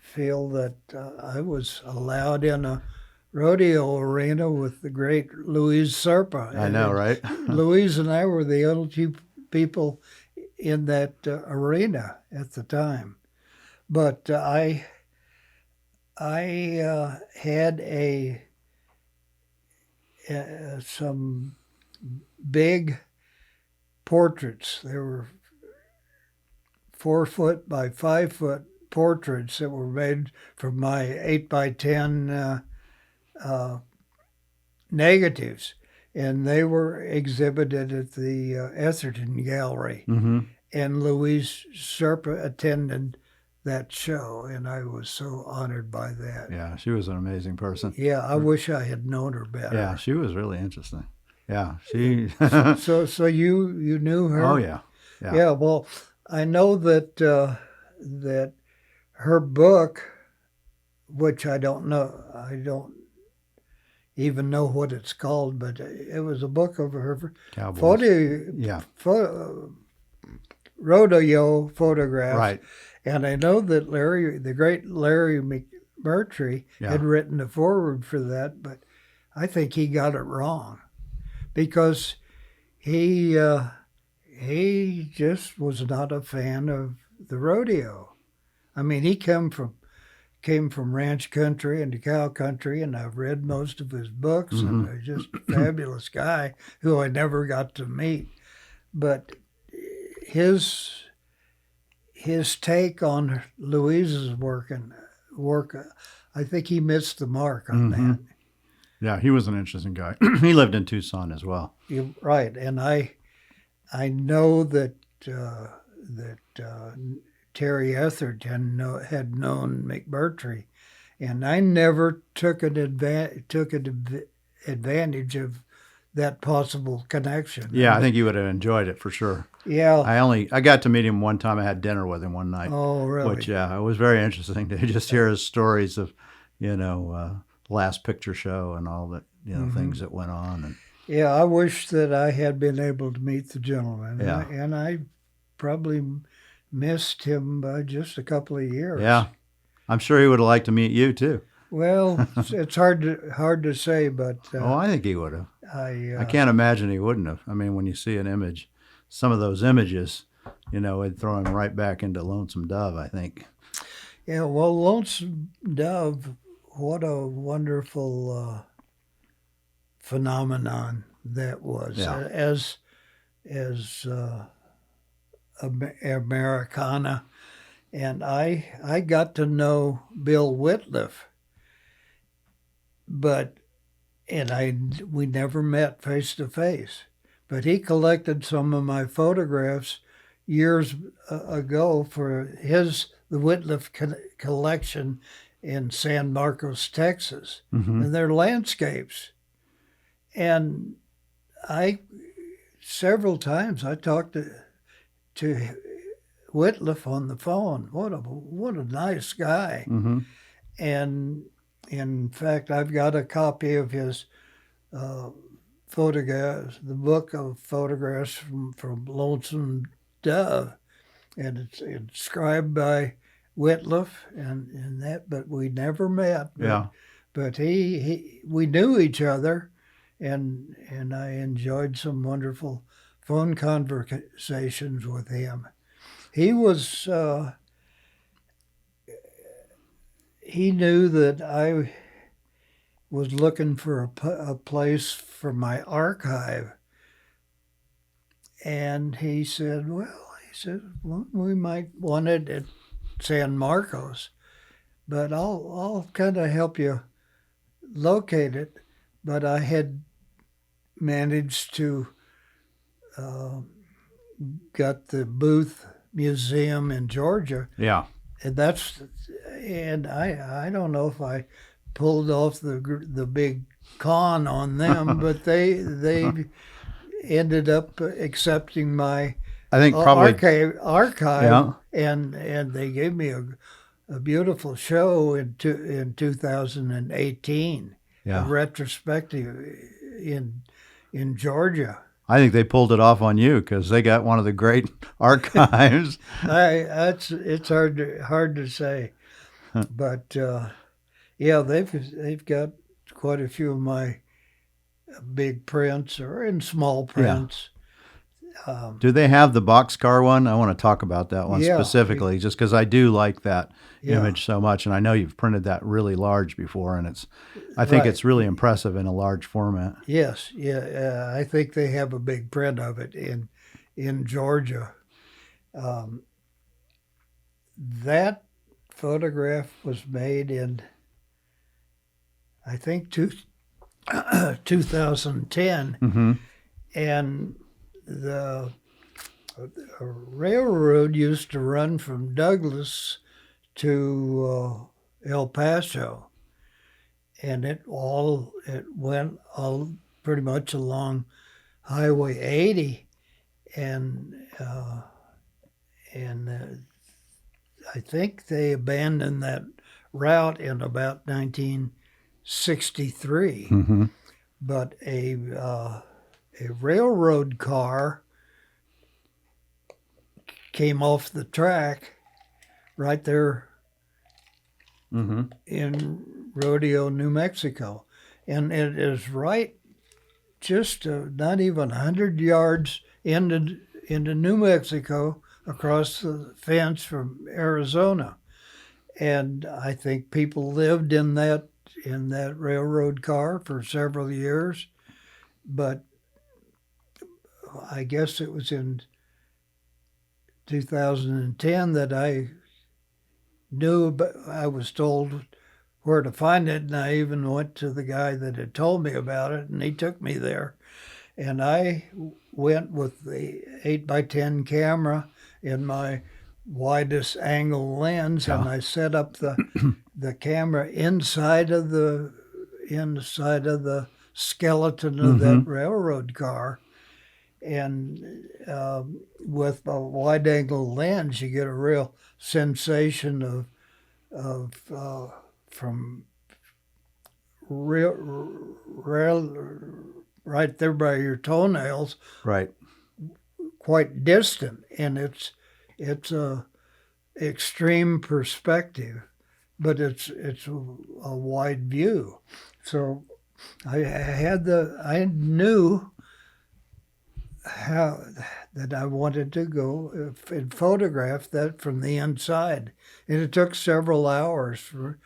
S2: feel that I was allowed in a rodeo arena with the great Louise Serpa.
S1: I know, right?
S2: Louise and I were the only two people in that arena at the time. But I had some big portraits. They were 4-foot by 5-foot portraits that were made from my 8x10 negatives, and they were exhibited at the Etherton Gallery.
S1: Mm-hmm.
S2: And Louise Serpa attended that show, and I was so honored by that.
S1: Yeah, she was an amazing person.
S2: Yeah, I wish I had known her better.
S1: Yeah, she was really interesting. Yeah, she.
S2: So you knew her?
S1: Oh yeah, yeah.
S2: Yeah. Well, I know that that her book, which I don't even know what it's called, but it was a book of her
S1: Cowboys. Yeah.
S2: Rodeo photographs.
S1: Right.
S2: And I know that the great Larry McMurtry, had written a foreword for that, but I think he got it wrong because he just was not a fan of the rodeo. I mean, he came from ranch country into cow country, and I've read most of his books, and he's just a fabulous guy who I never got to meet. But his take on Louise's work, I think he missed the mark on that.
S1: Yeah, he was an interesting guy. He lived in Tucson as well.
S2: You're right, and I know that Terry Etherton had known McMurtry, and I never took advantage of that possible connection.
S1: Yeah, I think you would have enjoyed it for sure.
S2: Yeah.
S1: I got to meet him one time. I had dinner with him one night.
S2: Oh, really?
S1: Which, it was very interesting to just hear his stories of, Last Picture Show and all that, things that went on. And
S2: yeah, I wish that I had been able to meet the gentleman.
S1: Yeah.
S2: And I probably missed him by just a couple of years.
S1: Yeah. I'm sure he would have liked to meet you too.
S2: Well, it's hard to say, but
S1: I think he would have.
S2: I
S1: can't imagine he wouldn't have. I mean, when you see an image, some of those images, it'd throw him right back into Lonesome Dove, I think.
S2: Yeah, well, Lonesome Dove, what a wonderful phenomenon that was.
S1: Yeah.
S2: As Americana, and I got to know Bill Whitliff, we never met face to face, but he collected some of my photographs years ago for the Whitliff collection in San Marcos, Texas, and they're landscapes. And several times I talked to Whitliff on the phone. What a nice guy. And in fact, I've got a copy of his photographs, the book of photographs from Lonesome Dove, and it's inscribed by Whitliff and that, but we never met. But we knew each other, and I enjoyed some wonderful phone conversations with him. He was he knew that I was looking for a place for my archive, and he said, we might want it at San Marcos, but I'll kind of help you locate it. But I had managed to got the Booth Museum in Georgia.
S1: Yeah.
S2: And I don't know if I pulled off the big con on them, but they ended up accepting my
S1: I think probably
S2: archive,
S1: Yeah.
S2: and they gave me a beautiful show in 2018, a
S1: Yeah.
S2: retrospective in Georgia.
S1: I think they pulled it off on you because they got one of the great archives.
S2: It's hard to say, but yeah, they've got quite a few of my big prints or in small
S1: Yeah.
S2: prints.
S1: Do they have the boxcar one? I want to talk about that one
S2: Yeah,
S1: specifically, just because I do like that
S2: yeah,
S1: image so much, and I know you've printed that really large before, and I think
S2: right.
S1: it's really impressive in a large format.
S2: Yes, yeah. I think they have a big print of it in Georgia. Um, that photograph was made in, I think, 2010,
S1: Mm-hmm.
S2: and the railroad used to run from Douglas to El Paso, and it went all pretty much along Highway 80, and I think they abandoned that route in about 1963.
S1: Mm-hmm.
S2: But a railroad car came off the track right there
S1: Mm-hmm.
S2: in Rodeo, New Mexico, and it is right just not even 100 yards into New Mexico across the fence from Arizona. And I think people lived in that railroad car for several years, but I guess it was in 2010 that I knew, but I was told where to find it, and I even went to the guy that had told me about it, and he took me there. And I went with the 8x10 camera in my widest angle lens, and
S1: Yeah.
S2: I set up the camera inside of the skeleton of that
S1: Mm-hmm.
S2: railroad car. And with a wide angle lens, you get a real sensation of from right there by your toenails,
S1: Right.
S2: quite distant, and it's a extreme perspective, but it's a wide view. So I knew how that I wanted to go and photograph that from the inside, and it took several hours for.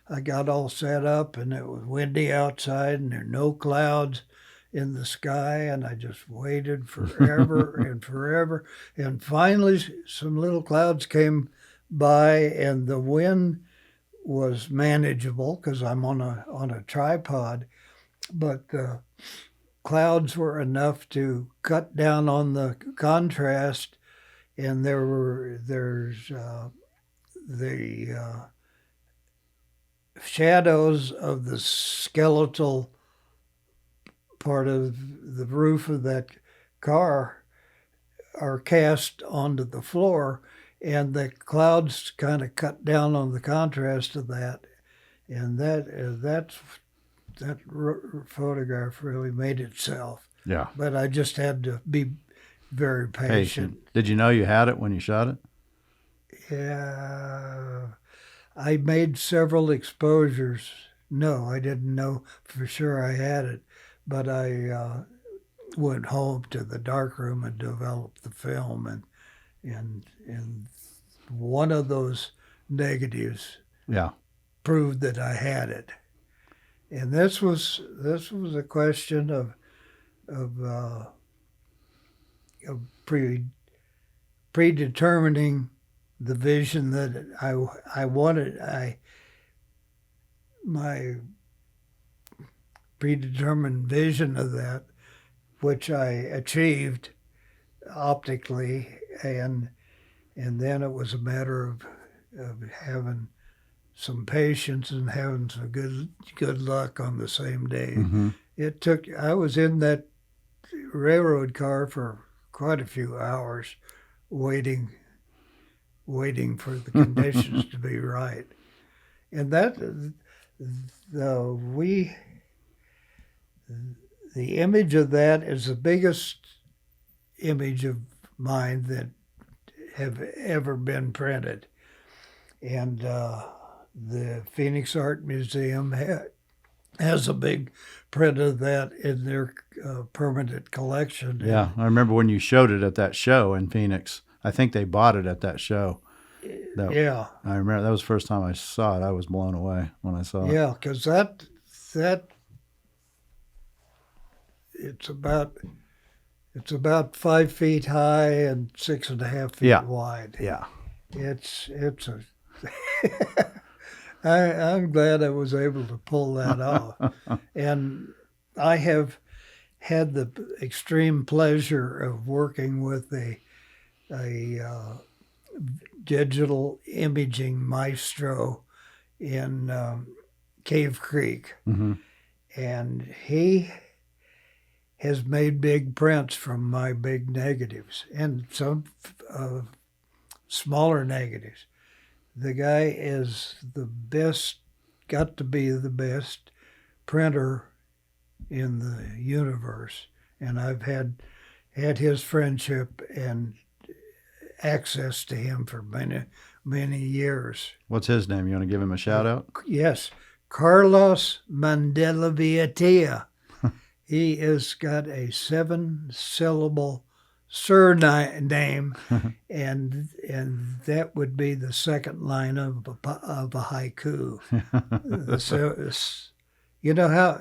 S2: I got all set up, and it was windy outside, and there were no clouds in the sky, and I just waited forever and forever, and finally some little clouds came by, and the wind was manageable because I'm on a tripod, but the clouds were enough to cut down on the contrast, and there's the shadows of the skeletal part of the roof of that car are cast onto the floor, and the clouds kind of cut down on the contrast of that, and that photograph really made itself.
S1: Yeah.
S2: But I just had to be very patient.
S1: Did you know you had it when you shot it?
S2: Yeah, I made several exposures. No, I didn't know for sure I had it, but I went home to the darkroom and developed the film, and one of those negatives
S1: Yeah.
S2: proved that I had it. And this was a question of predetermining the vision that I wanted. My predetermined vision of that, which I achieved optically, and then it was a matter of having some patience and having some good luck on the same day.
S1: Mm-hmm.
S2: I was in that railroad car for quite a few hours waiting waiting for the conditions to be right. And the image of that is the biggest image of mine that have ever been printed. And the Phoenix Art Museum has a big print of that in their permanent collection.
S1: Yeah, I remember when you showed it at that show in Phoenix. I think they bought it at that show.
S2: Yeah.
S1: I remember that was the first time I saw it. I was blown away when I saw it.
S2: Yeah, because that it's about 5 feet high and 6.5 feet wide.
S1: Yeah.
S2: It's a I'm glad I was able to pull that off. And I have had the extreme pleasure of working with a digital imaging maestro in Cave Creek.
S1: Mm-hmm.
S2: And he has made big prints from my big negatives and some smaller negatives. The guy is the best, got to be the best printer in the universe. And I've had his friendship and access to him for many, many years.
S1: What's his name? You want to give him a shout out?
S2: Yes, Carlos Mandela Viatia. He has got a 7-syllable surname, and that would be the second line of a haiku. So, you know how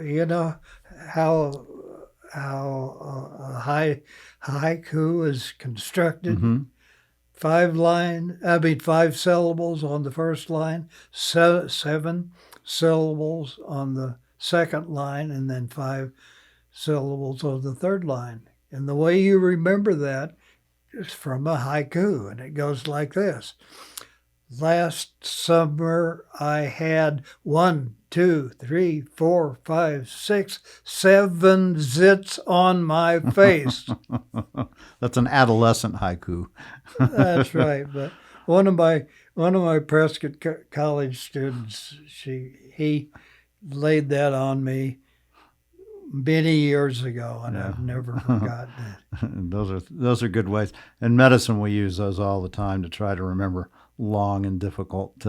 S2: a haiku is constructed.
S1: Mm-hmm.
S2: 5 syllables on the first line, 7 syllables on the second line, and then 5 syllables on the third line. And the way you remember that is from a haiku, and it goes like this. Last summer I had 1, 2, 3, 4, 5, 6, 7 zits on my face.
S1: That's an adolescent haiku.
S2: That's right. But one of my Prescott College students, he laid that on me many years ago, and I've never forgotten it.
S1: Those are good ways. In medicine, we use those all the time to try to remember long and difficult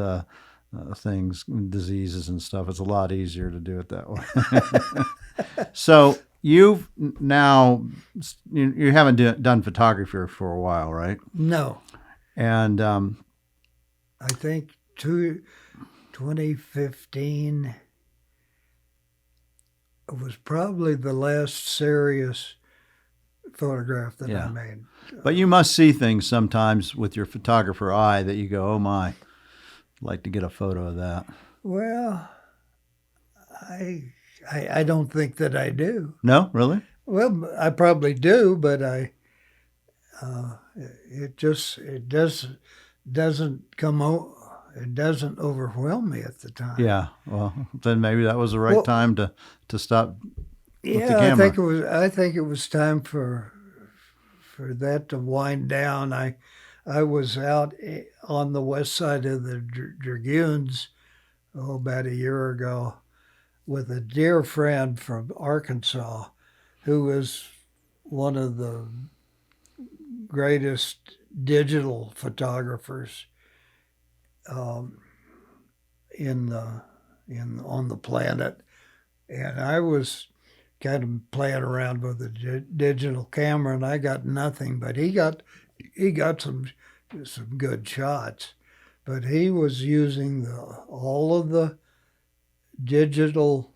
S1: things, diseases and stuff. It's a lot easier to do it that way. So you haven't done photography for a while, right?
S2: No.
S1: And
S2: I think 2015 was probably the last serious photograph that I made.
S1: But you must see things sometimes with your photographer eye that you go, oh my, I'd like to get a photo of that.
S2: Well, I don't think that I do.
S1: No, really?
S2: Well, I probably do, but it doesn't overwhelm me at the time.
S1: Yeah, well, then maybe that was the right time to stop with the camera.
S2: I think it was time for that to wind down. I was out on the west side of the Dragoons about a year ago with a dear friend from Arkansas who was one of the greatest digital photographers on the planet, and I was kind of playing around with the digital camera, and I got nothing, but he got some good shots, but he was using all of the digital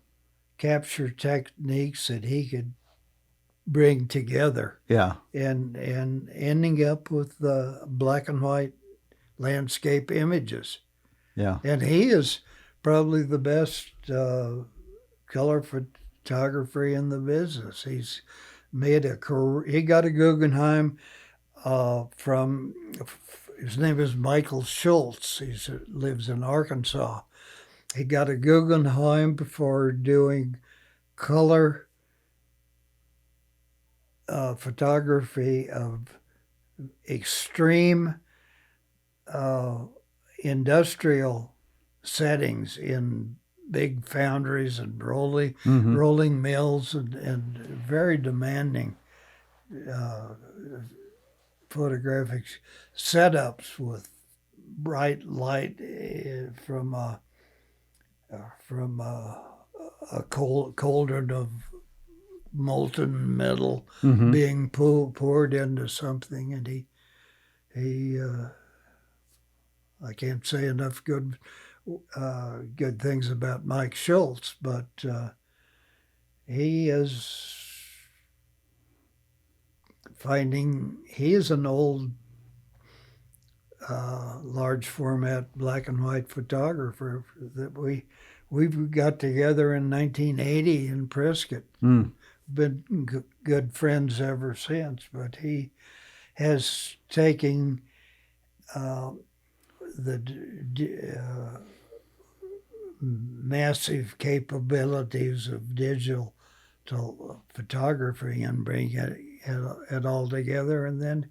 S2: capture techniques that he could bring together.
S1: Yeah.
S2: And ending up with the black and white landscape images.
S1: Yeah.
S2: And he is probably the best color photographer in the business. He's made a career. He got a Guggenheim from, his name is Michael Schultz. He lives in Arkansas. He got a Guggenheim for doing color photography of extreme uh, industrial settings in big foundries and
S1: Mm-hmm.
S2: rolling mills and very demanding uh, photographic setups with bright light from a cauldron of molten metal
S1: Mm-hmm.
S2: being poured into something, and he I can't say enough good things about Mike Schultz, but he is he is an old large format black and white photographer that we got together in 1980 in Prescott.
S1: Mm.
S2: Been good friends ever since, but he has taken the massive capabilities of digital photography and bring it all together, and then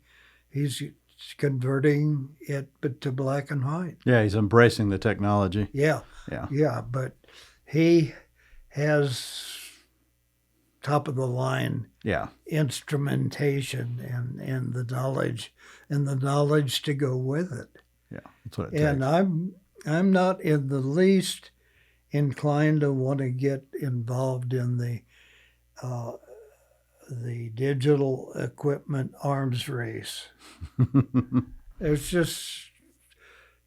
S2: he's converting it to black and white.
S1: Yeah, he's embracing the technology.
S2: Yeah,
S1: Yeah.
S2: yeah, but he has top of the line
S1: Yeah.
S2: instrumentation and the knowledge to go with it.
S1: Yeah. That's what it
S2: And
S1: takes.
S2: I'm not in the least inclined to want to get involved in the digital equipment arms race. It's just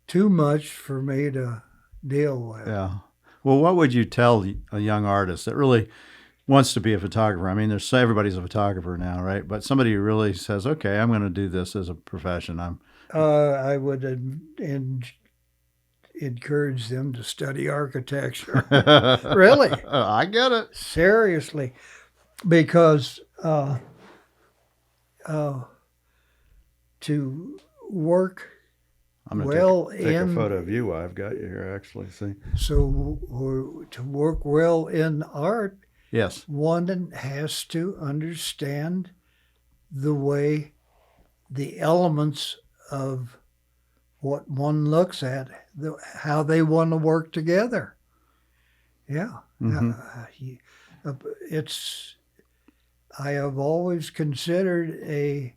S2: too much for me to deal with.
S1: Yeah. Well, what would you tell a young artist that really wants to be a photographer? I mean, everybody's a photographer now, right? But somebody who really says, "Okay, I'm going to do this as a profession."
S2: I would encourage them to study architecture. Really,
S1: I get it.
S2: seriously, because to work
S1: I'm going
S2: well
S1: to take a
S2: in
S1: photo of you while I've got you here, actually. See?
S2: to work well in art,
S1: Yes.
S2: one has to understand the way the elements of what one looks at, how they want to work together. Yeah,
S1: Mm-hmm.
S2: it's. I have always considered the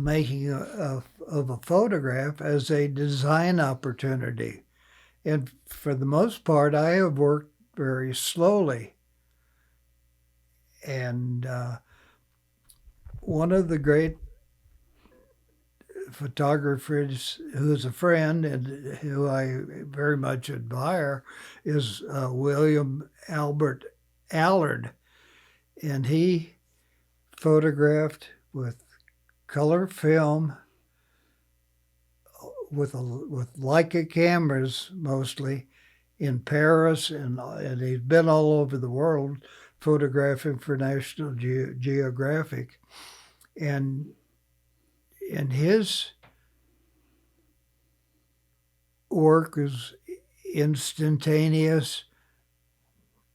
S2: making of a photograph as a design opportunity, and for the most part, I have worked very slowly. And one of the great photographers who is a friend and who I very much admire is William Albert Allard. And he photographed with color film with Leica cameras mostly in Paris, and he's been all over the world photographing for National Geographic. And his work is instantaneous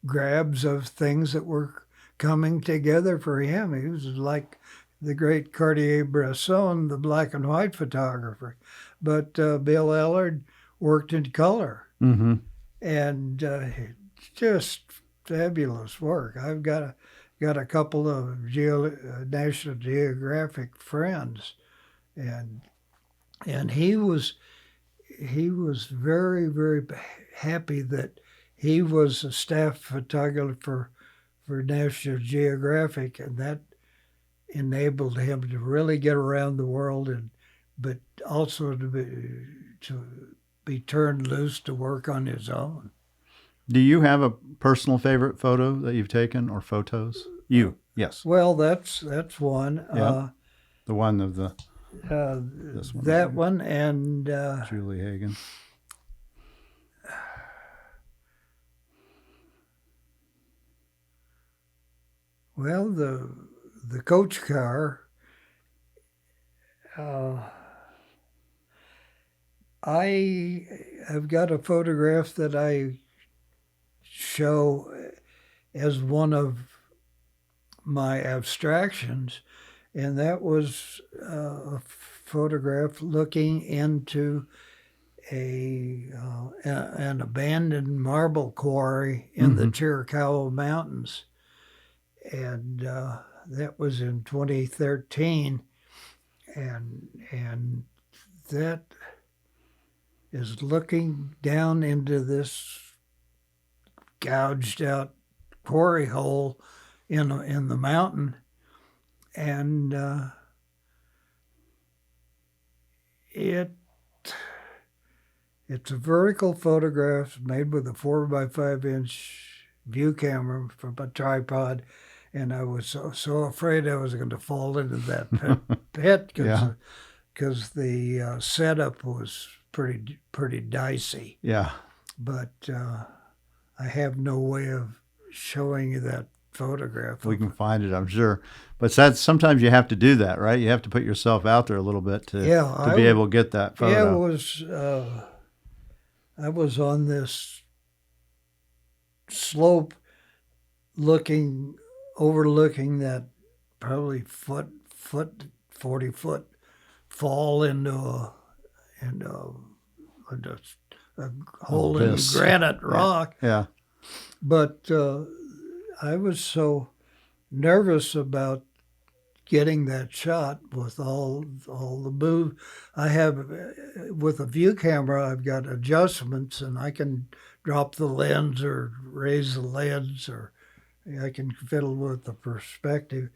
S2: grabs of things that were coming together for him. He was like the great Cartier-Bresson, the black and white photographer. But Bill Allard worked in color.
S1: Mm-hmm.
S2: And just fabulous work. I've got a couple of National Geographic friends, and he was very, very happy that he was a staff photographer for National Geographic, and that enabled him to really get around the world, but also to be turned loose to work on his own.
S1: Do you have a personal favorite photo that you've taken, or photos? Yes.
S2: Well, that's one.
S1: Yeah. The one of this one.
S2: That one and
S1: Julie Hagen.
S2: Well, the coach car. I have got a photograph that I show as one of my abstractions, and that was photograph looking into an abandoned marble quarry in the Chiricahua Mountains, and that was in 2013, and that is looking down into this gouged out quarry hole in the mountain, and it's a vertical photograph made with a 4x5 inch view camera from a tripod, and I was so afraid I was going to fall into that pit because the setup was pretty dicey.
S1: Yeah.
S2: But I have no way of showing you that photograph.
S1: We can find it, I'm sure. But sometimes you have to do that, right? You have to put yourself out there a little bit to be able to get that photo.
S2: Yeah, I was on this slope overlooking that probably 40-foot fall into a hole in granite rock.
S1: Yeah.
S2: But I was so nervous about getting that shot with all the move. I have, with a view camera, I've got adjustments, and I can drop the lens or raise the lens, or I can fiddle with the perspective.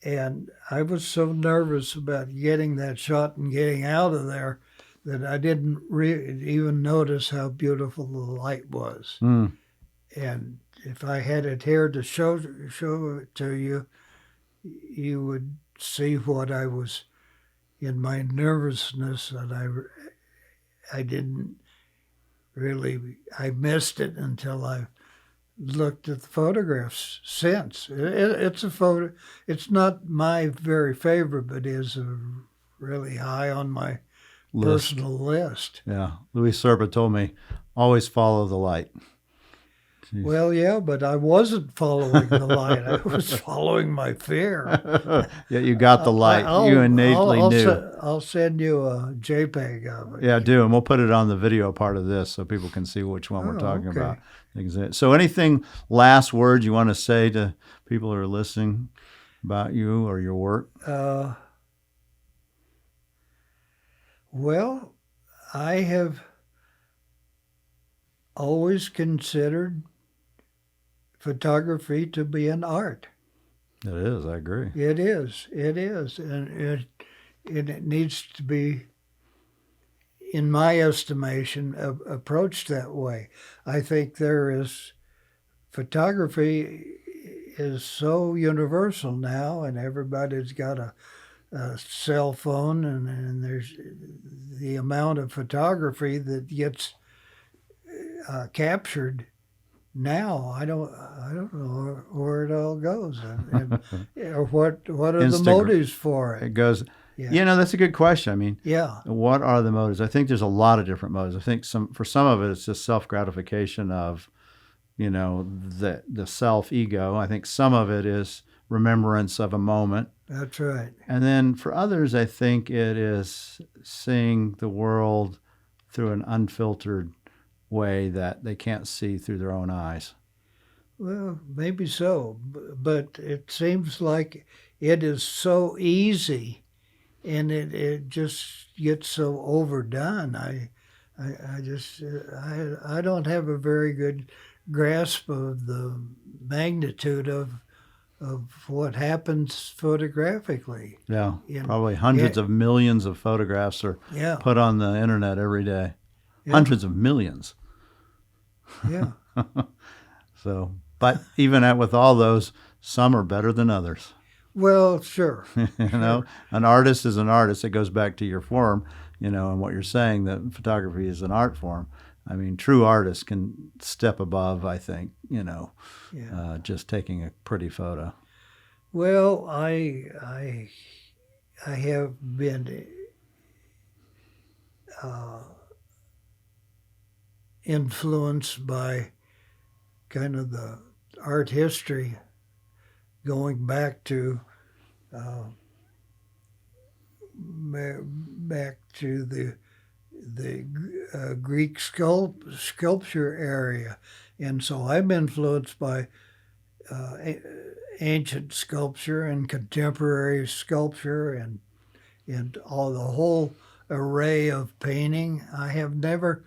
S2: And I was so nervous about getting that shot and getting out of there that I didn't even notice how beautiful the light was.
S1: Mm.
S2: And if I had it here to show it to you, you would see what I was, in my nervousness, that I didn't really, I missed it until I looked at the photographs since. It's a photo. It's not my very favorite, but is really high on my personal list.
S1: Yeah. Louis Serpa told me, always follow the light. Jeez.
S2: Well, yeah, but I wasn't following the light. I was following my fear.
S1: Yeah, you got the light. You innately knew.
S2: I'll send you a JPEG of it.
S1: Yeah, do, and we'll put it on the video part of this so people can see which one we're talking about. So anything, last words you want to say to people who are listening about you or your work?
S2: Well, I have always considered photography to be an art.
S1: It is, I agree.
S2: It is, and it needs to be, in my estimation, approached that way. I think photography is so universal now, and everybody's got a cell phone, and there's the amount of photography that gets captured now. I don't know where it all goes, and or what are the motives for it.
S1: It goes. Yeah. That's a good question. I mean, what are the motives? I think there's a lot of different motives. I think for some of it, it's just self-gratification of, the self-ego. I think some of it is remembrance of a moment.
S2: That's right.
S1: And then for others, I think it is seeing the world through an unfiltered way that they can't see through their own eyes.
S2: Well, maybe so, but it seems like it is so easy, and it just gets so overdone. I don't have a very good grasp of the magnitude of what happens photographically.
S1: Yeah, probably hundreds of millions of photographs are put on the internet every day. Yeah. Hundreds of millions.
S2: Yeah.
S1: So, but even with all those, some are better than others.
S2: Well, sure.
S1: An artist is an artist. It goes back to your form, and what you're saying, that photography is an art form. I mean, true artists can step above, I think, just taking a pretty photo.
S2: Well, I have been influenced by kind of the art history going back to back to the Greek sculpture area, and so I'm influenced by ancient sculpture and contemporary sculpture and all the whole array of painting. I have never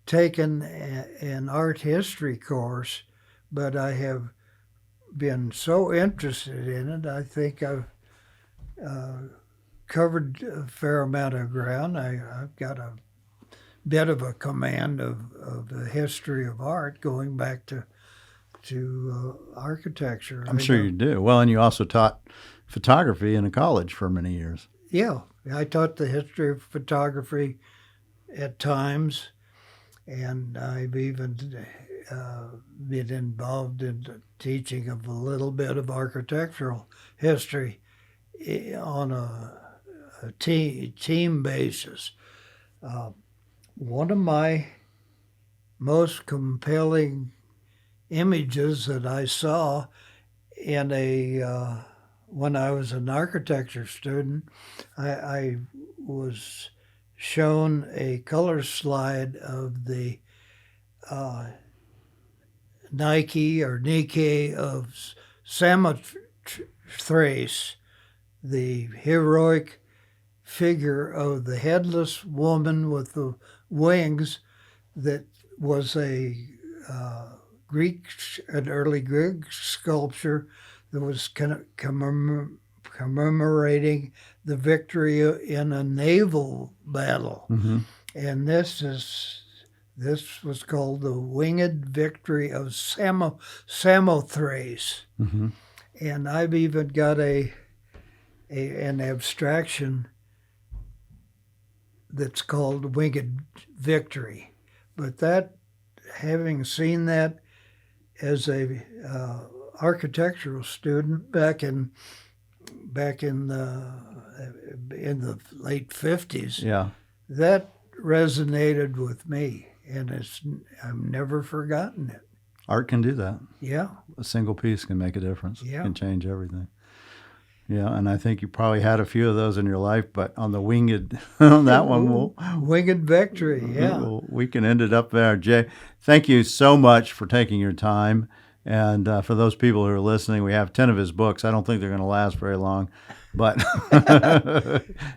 S2: taken an art history course, but I have been so interested in it. I think I've covered a fair amount of ground. I've got a bit of a command of the history of art going back to architecture.
S1: I'm sure you do. Well, and you also taught photography in a college for many years.
S2: Yeah, I taught the history of photography at times, and I've even been involved in the teaching of a little bit of architectural history on a team basis. One of my most compelling images that I saw in when I was an architecture student, I was shown a color slide of the Nike of Samothrace, the heroic figure of the headless woman with the wings that was an early Greek sculpture that was commemorating the victory in a naval battle.
S1: Mm-hmm.
S2: And this was called the Winged Victory of Samothrace.
S1: Mm-hmm.
S2: And I've even got an abstraction that's called Winged Victory. But having seen that as a architectural student back in the late 50s,
S1: Yeah.
S2: that resonated with me, and I've never forgotten it.
S1: Art can do that.
S2: Yeah.
S1: A single piece can make a difference.
S2: Yeah.
S1: Can change everything. Yeah, and I think you probably had a few of those in your life, but on the winged, on that one,
S2: Winged Victory, yeah.
S1: We can end it up there. Jay, thank you so much for taking your time. And for those people who are listening, we have 10 of his books. I don't think they're going to last very long, but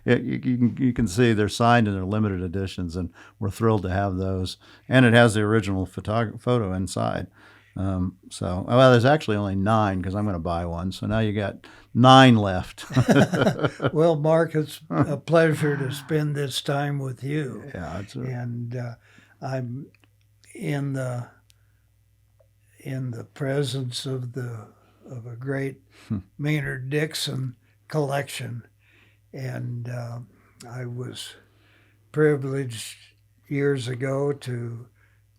S1: you can see they're signed and they're limited editions, and we're thrilled to have those. And it has the original photo inside. There's actually only 9 because I'm going to buy one. So now you got 9 left.
S2: Well, Mark, it's a pleasure to spend this time with you.
S1: Yeah,
S2: and I'm in the presence of a great Maynard Dixon collection, and I was privileged years ago to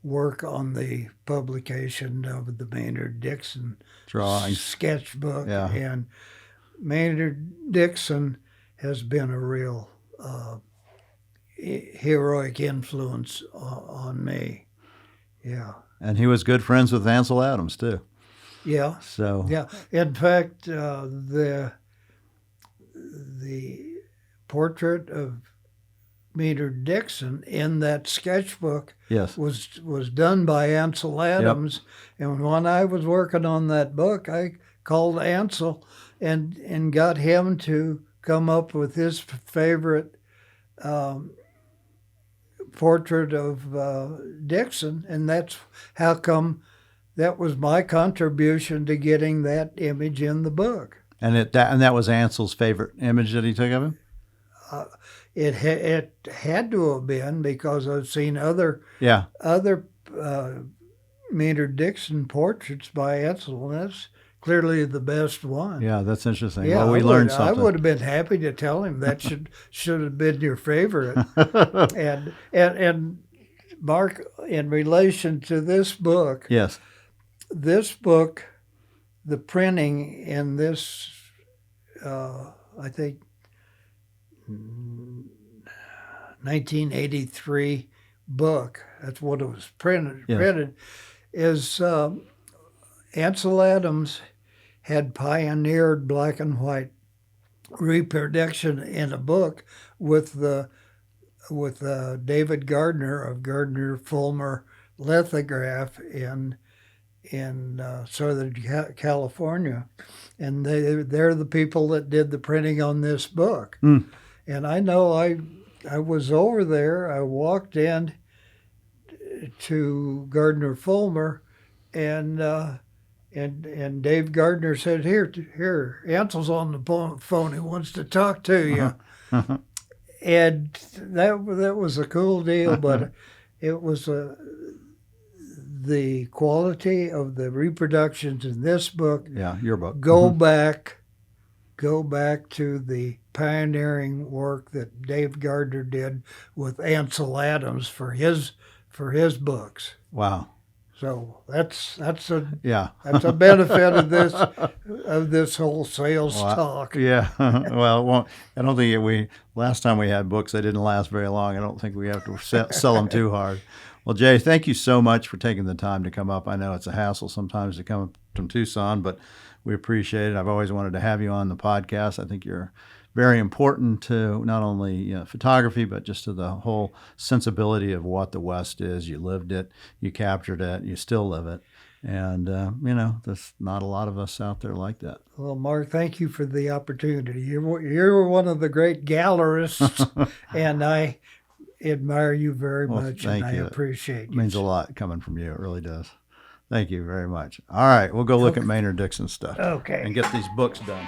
S2: work on the publication of the Maynard Dixon
S1: drawing
S2: sketchbook.
S1: Yeah.
S2: And Maynard Dixon has been a real heroic influence on me. Yeah.
S1: And he was good friends with Ansel Adams too.
S2: Yeah.
S1: So
S2: yeah. In fact, the portrait of Maynard Dixon in that sketchbook was done by Ansel Adams. Yep. And when I was working on that book, I called Ansel and got him to come up with his favorite portrait of Dixon, and that's how come that was my contribution to getting that image in the book.
S1: And that was Ansel's favorite image that he took of him?
S2: It had to have been, because I've seen other Maynard Dixon portraits by Ansel, and that's clearly the best one.
S1: Yeah, that's interesting.
S2: Yeah,
S1: well, we learned something.
S2: I would have been happy to tell him that should have been your favorite. and Mark, in relation to this book,
S1: yes,
S2: this book, the printing in this, I think, 1983 book, that's what it was printed, is Ansel Adams had pioneered black and white reproduction in a book with David Gardner of Gardner Fulmer Lithograph in Southern California, and they're the people that did the printing on this book. And I know I was over there. I walked in to Gardner Fulmer, and Dave Gardner said, "Here, Ansel's on the phone. He wants to talk to you." And that was a cool deal, but it was the quality of the reproductions in this book.
S1: Yeah, your book.
S2: Go back to the pioneering work that Dave Gardner did with Ansel Adams for his books.
S1: Wow.
S2: So that's a
S1: Yeah.
S2: that's a benefit of this whole sales talk.
S1: Yeah. Well, I don't think last time we had books, they didn't last very long. I don't think we have to sell them too hard. Well, Jay, thank you so much for taking the time to come up. I know it's a hassle sometimes to come up from Tucson, but we appreciate it. I've always wanted to have you on the podcast. I think you're very important to not only photography, but just to the whole sensibility of what the West is. You lived it, you captured it, you still live it. And, there's not a lot of us out there like that.
S2: Well, Mark, thank you for the opportunity. You're one of the great gallerists, and I admire you very much, and I appreciate you.
S1: It means a lot coming from you. It really does. Thank you very much. All right, we'll go look at Maynard Dixon's stuff.
S2: Okay.
S1: And get these books done.